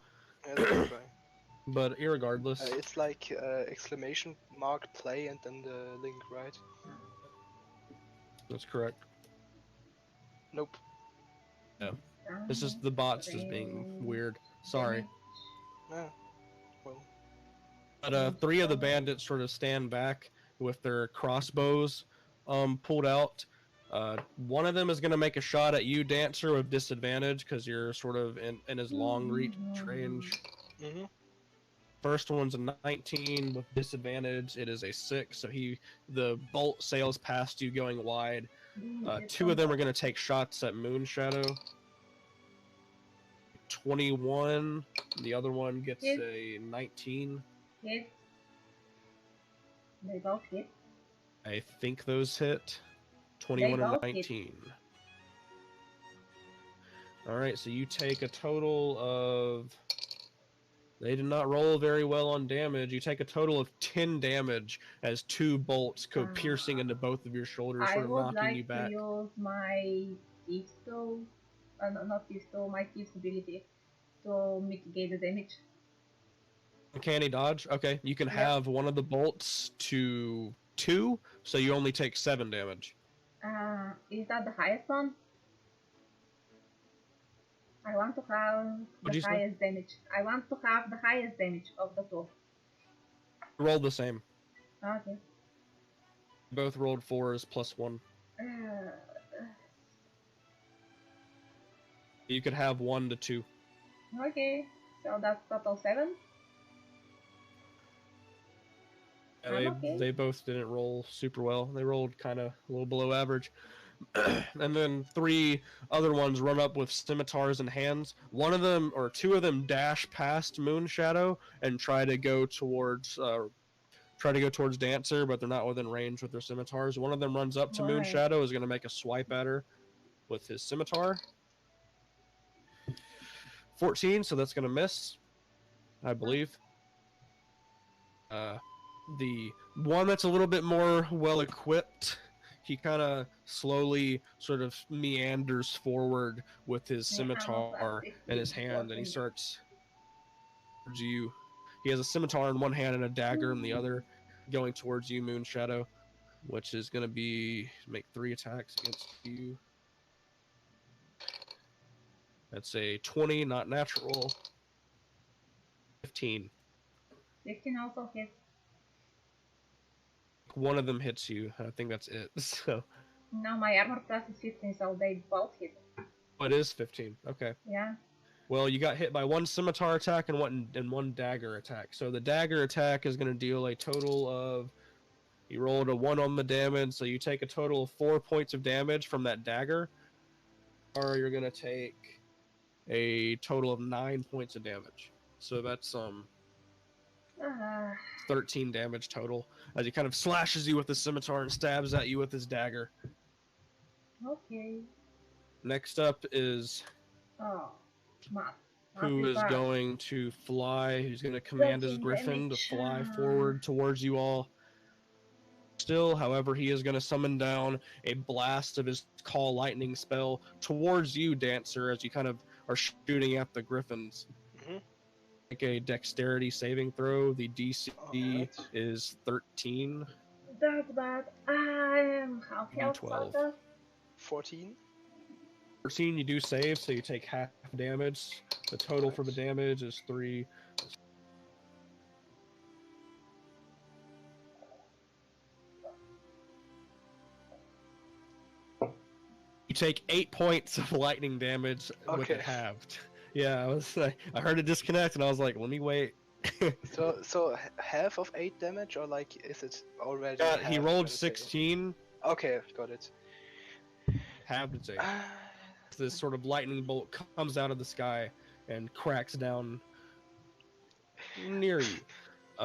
Yeah, let's try. But irregardless, It's like exclamation mark play and then the link, right? that's correct. Nope. It's just the bots just being weird. Sorry. Yeah. Well, But three of the bandits sort of stand back with their crossbows pulled out. One of them is going to make a shot at you, Dancer, with disadvantage because you're sort of in his long reach range. mm-hmm. First one's a 19 with disadvantage. It is a 6, so the bolt sails past you going wide. Two of them are going to take shots at Moonshadow. 21. The other one gets Hit. a 19. Hit. They both hit. I think those hit. 21 They and both hit. 19. All right, so you take a total of. They did not roll very well on damage. You take a total of 10 damage as 2 bolts go piercing into both of your shoulders, I sort of would knocking like you to back. use my Thieves tool, no, not Thieves tool, my Thieves ability to mitigate the damage. Uncanny dodge. Okay, you can Yep. have one of the bolts to 2, so you only take 7 damage. Is that the highest one? I want to have What'd you the say? highest damage. I want to have the highest damage of the two. Roll the same. Okay. Both rolled 4s plus 1. You could have 1 to 2. Okay, so that's total 7. Yeah, Okay. they both didn't roll super well. They rolled kind of a little below average. And then 3 other ones run up with scimitars in hands. One of them, or 2 of them, dash past Moonshadow and try to go towards Dancer, but they're not within range with their scimitars. One of them runs up to Right. Moonshadow, is going to make a swipe at her with his scimitar. 14, so that's going to miss, I believe. The one that's a little bit more well equipped, he kind of slowly sort of meanders forward with his scimitar in his hand, and he starts towards you. He has a scimitar in one hand and a dagger in the other, going towards you, Moonshadow, which is going to be make 3 attacks against you. That's a 20, not natural. 15. 15 also hits. One of them hits you. I think that's it. So. No, my armor class is 15, so they both hit. Oh, it is 15. Okay. Yeah. Well, you got hit by 1 scimitar attack and one dagger attack. So the dagger attack is going to deal a total of. You rolled a 1 on the damage, so you take a total of 4 points of damage from that dagger, or you're going to take a total of 9 points of damage. So that's 13 damage total as he kind of slashes you with the scimitar and stabs at you with his dagger. Okay. Next up is Matt. who is going to fly, who's going to command his griffin to fly forward towards you all. Still, however, he is going to summon down a blast of his Call Lightning spell towards you, Dancer, as you kind of are shooting at the griffins. Mm-hmm. Make a dexterity saving throw. The DC is 13. That's bad. I am half health. 12. 14. 13, you do save, so you take half damage. The total for the damage is 3. You take 8 points of lightning damage with it halved. Yeah, I heard it disconnect, and I was like, let me wait. So half of 8 damage, or like, is it already? Yeah, he rolled 16. Okay, got it. Halved its 8. This sort of lightning bolt comes out of the sky and cracks down near you.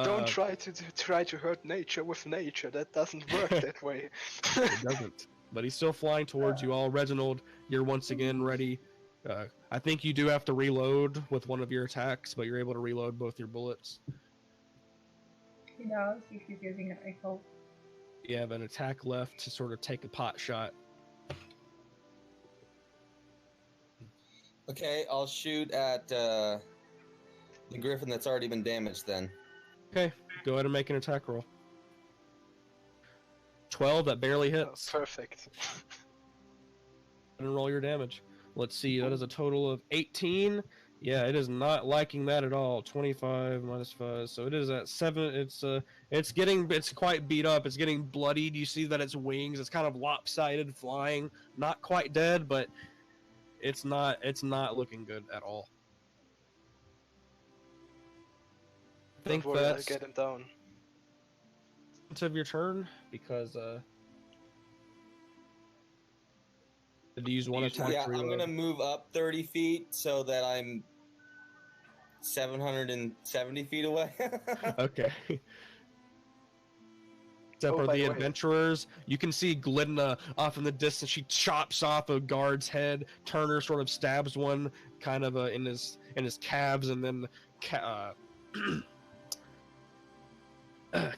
Don't try to hurt nature with nature. That doesn't work that way. It doesn't. But he's still flying towards you all. Reginald, you're once again ready. I think you do have to reload with one of your attacks, but you're able to reload both your bullets. He does if he's using a rifle. You have an attack left to sort of take a pot shot. Okay, I'll shoot at the griffin that's already been damaged then. Okay, go ahead and make an attack roll. 12, that barely hits. Oh, perfect. And roll your damage. Let's see, that is a total of 18. Yeah, it is not liking that at all. 25 minus 5, so it is at 7. It's quite beat up. It's getting bloodied. You see that its wings, it's kind of lopsided flying. Not quite dead, but it's not looking good at all. I think Don't worry, that's I'll get him down. of your turn, because did you use one attack? Yeah, to I'm reload? gonna move up 30 feet so that I'm 770 feet away. Okay. Except Oh, for by the the way. adventurers, you can see Glidna off in the distance. She chops off a guard's head. Turner sort of stabs one, kind of in his calves, and then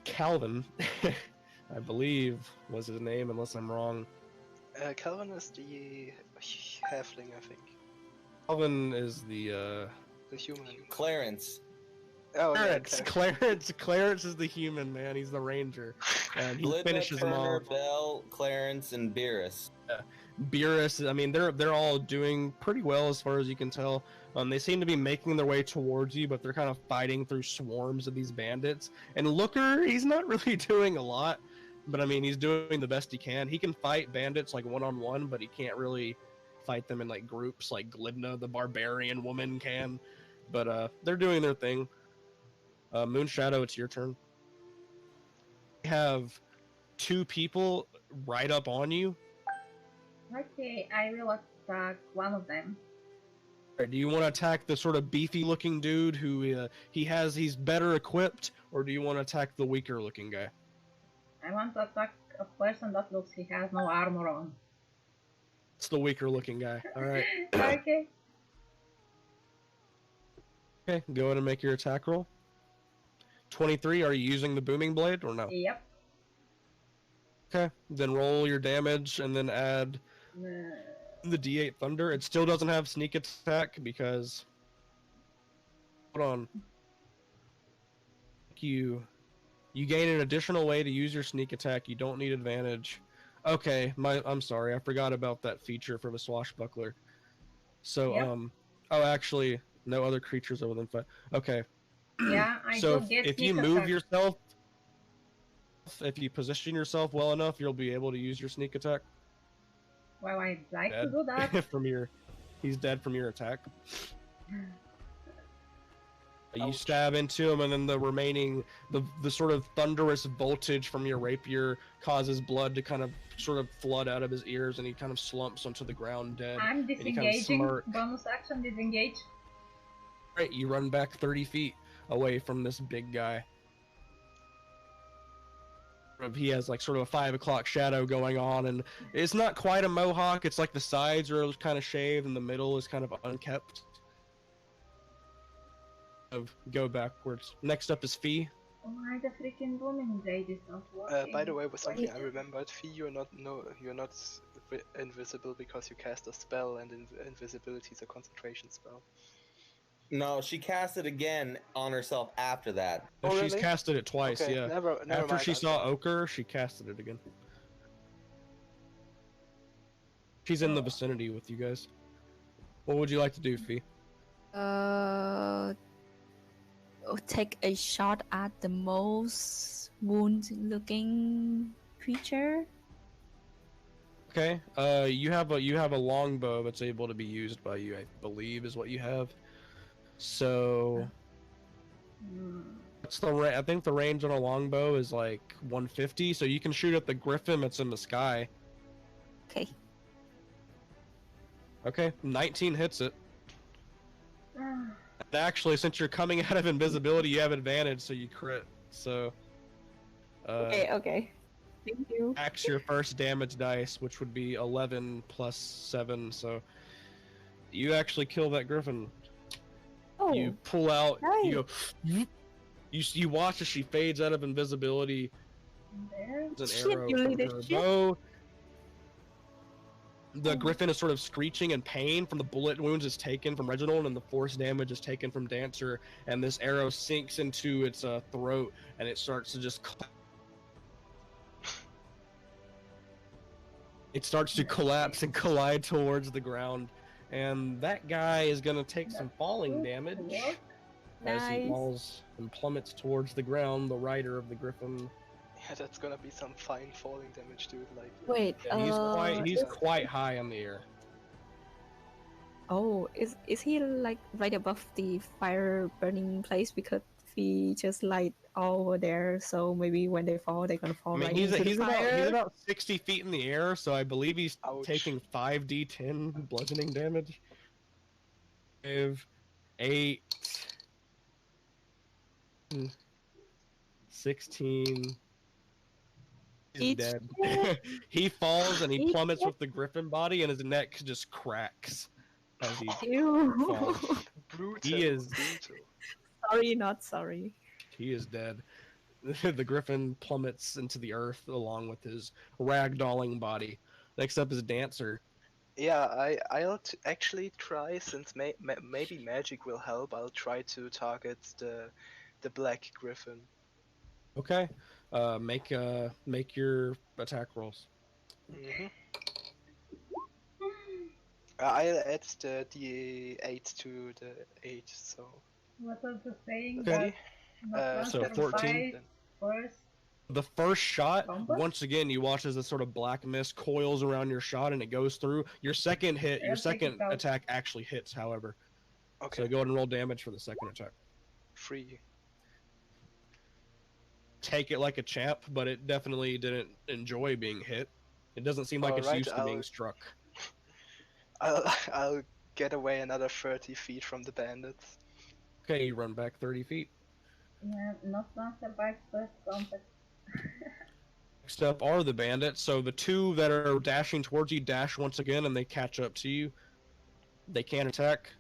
Calvin, I believe was his name, unless I'm wrong. Calvin is the halfling, I think. Calvin is the The human. Clarence. Oh, Clarence is the human, man. He's the ranger, and he Glidna, finishes them Turner, off. Bell, Clarence, and Beerus. Beerus, I mean, they're all doing pretty well as far as you can tell. They seem to be making their way towards you, but they're kind of fighting through swarms of these bandits. And Looker, he's not really doing a lot, but I mean, he's doing the best he can. He can fight bandits like one-on-one, but he can't really fight them in like groups like Glidna, the barbarian woman, can. But they're doing their thing. Moonshadow, it's your turn. We have 2 people right up on you. Okay, I will attack one of them. Alright, do you want to attack the sort of beefy-looking dude who he's better equipped, or do you want to attack the weaker-looking guy? I want to attack a person that looks he has no armor on. It's the weaker-looking guy. All right. Okay. Okay, go ahead and make your attack roll. 23. Are you using the booming blade or no? Yep. Okay, then roll your damage and then add the D8 thunder. It still doesn't have sneak attack because. Hold on. You gain an additional way to use your sneak attack. You don't need advantage. Okay, I'm sorry. I forgot about that feature for the swashbuckler. So Yep. oh, actually, no other creatures other than 5. Okay. Yeah, I So do get if you sneak move attack. yourself, if you position yourself well enough, you'll be able to use your sneak attack. Well, I'd like to Dead. do that. He's dead from your attack. You Ouch. stab into him, and then the remaining, the sort of thunderous voltage from your rapier causes blood to kind of sort of flood out of his ears, and he kind of slumps onto the ground dead. I'm and you kind of disengaging. smirk. Bonus action disengage. Right, you run back 30 feet away from this big guy. He has like sort of a 5 o'clock shadow going on, and it's not quite a mohawk. It's like the sides are kind of shaved, and the middle is kind of unkept. Go backwards. Next up is Fee. Why the freaking booming blade is not working? By the way, with something I Why- remembered, Fee, you're not invisible because you cast a spell, and invisibility is a concentration spell. No, she cast it again on herself after that. Oh, She's really? casted it twice, Okay, yeah. never After mind, she I'm saw sorry. Ochre, she casted it again. She's in the vicinity with you guys. What would you like to do, Fee? Take a shot at the most wound-looking creature. Okay. You have a longbow that's able to be used by you, I believe, is what you have. So, what's I think the range on a longbow is like 150. So you can shoot at the griffin that's in the sky. Okay. Okay, 19 hits it. Ah, And actually, since you're coming out of invisibility, you have advantage, so you crit. So, Okay. Thank you. axe your first damage dice, which would be 11 plus 7. So, you actually kill that griffin. Oh, You pull out. You nice. go. You watch as she fades out of invisibility. there. There's an Shit, arrow you from little her shit. bow. The griffin is sort of screeching in pain from the bullet wounds it's taken from Reginald, and the force damage is taken from Dancer. And this arrow sinks into its throat, and it starts to just. It starts to collapse and collide towards the ground, and that guy is gonna take some falling damage Work. as he Nice. falls and plummets towards the ground. The rider of the griffin. Yeah, that's gonna be some fine falling damage, dude. Like, Wait. Yeah, he's quite high in the air. Oh, is he like right above the fire burning place? Because he just light all over there, so maybe when they fall, they're gonna fall I mean, right he's into the fire. he's about 60 feet in the air, so I believe he's Ouch. taking 5d10 bludgeoning damage. 5, 8, 16, He's It's dead. He falls and he It's plummets with the griffin body, and his neck just cracks as he Ew. falls. Brutal. He is Brutal. Sorry, not sorry. he is dead. The griffin plummets into the earth along with his ragdolling body. Next up is Dancer. Yeah, I'll actually try, since maybe magic will help. I'll try to target the black griffin. Okay, make your attack rolls. Mm-hmm. I'll add the d8 to the 8, so What was the saying Okay. that not So one 14 survives first The first shot, combat? once again, you watch as this sort of black mist coils around your shot and it goes through. Your second hit, your I'll take second it out. attack actually hits, however. okay, So go ahead and roll damage for the second attack. 3. Take it like a champ, but it definitely didn't enjoy being hit. It doesn't seem like it's Alright, used to being struck. I'll get away another 30 feet from the bandits. Okay, you run back 30 feet. Yeah, not one survives first contact. Next up are the bandits. So the two that are dashing towards you dash once again and they catch up to you. They can't attack,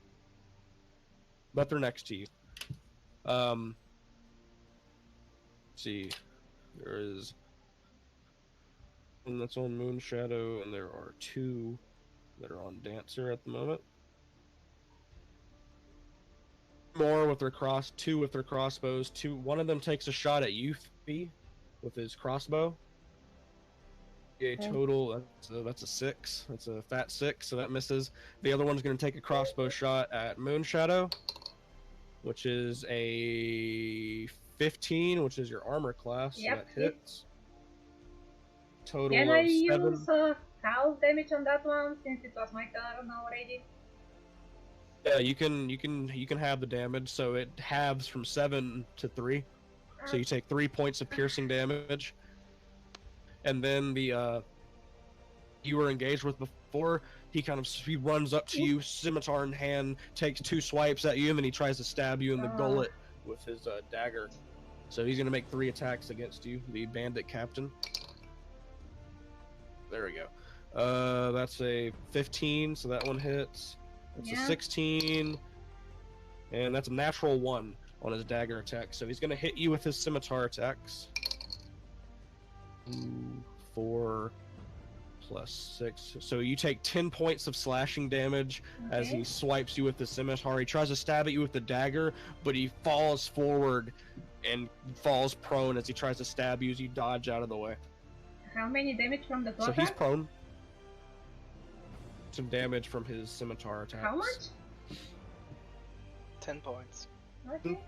but they're next to you. Let's see. There is one that's on Moon Shadow, and there are two that are on Dancer at the moment. More with their two with their crossbows. One of them takes a shot at you, Fee, with his crossbow. A total, that's a 6. That's a fat 6, so that misses. The other one's going to take a crossbow shot at Moon Shadow, which is a 15, which is your armor class, so Yep, that hits. Total Can I of 7. use half damage on that one since it was my turn already? Yeah, you can have the damage, so it halves from 7 to 3. So you take 3 points of piercing damage. And then the you were engaged with before, he runs up to you, scimitar in hand, takes 2 swipes at you, and then he tries to stab you in the gullet with his dagger. So he's gonna make 3 attacks against you, the bandit captain. There we go. That's a 15, so that one hits. That's a 16, and that's a natural 1 on his dagger attack. So he's gonna hit you with his scimitar attacks. 4 plus 6. So you take 10 points of slashing damage as he swipes you with the scimitar. He tries to stab at you with the dagger, but he falls forward and falls prone as he tries to stab you as you dodge out of the way. How many damage from the So total? he's prone. Some damage from his scimitar attacks. How much? 10 points. Okay.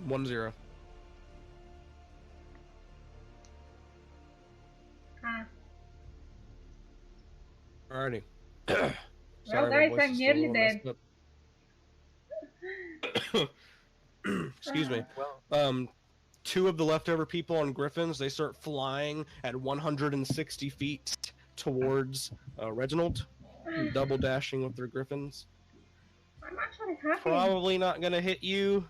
1-0. Alrighty. Well, Sorry, my guys, voice I'm is still a nearly little dead. messed up. Excuse me. Well, 2 of the leftover people on Griffins, they start flying at 160 feet towards Reginald, double dashing with their Griffins. I'm actually happy. Probably not gonna hit you.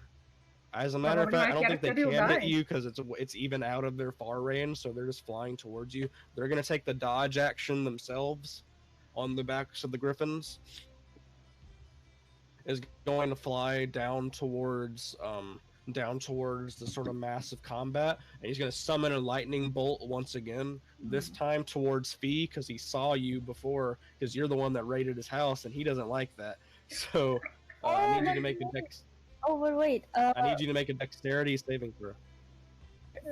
As a matter of Probably fact, I my don't think they character will can hit die. you because it's even out of their far range, so they're just flying towards you. They're gonna take the dodge action themselves on the backs of the Griffins. Is going to fly down towards the sort of massive combat, and he's going to summon a lightning bolt once again, this time towards Fee, because he saw you before, because you're the one that raided his house, and he doesn't like that. So I need you to make a Oh, but wait. I need you to make a dexterity saving throw.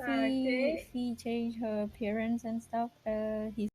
Okay. Fee changed her appearance and stuff. He's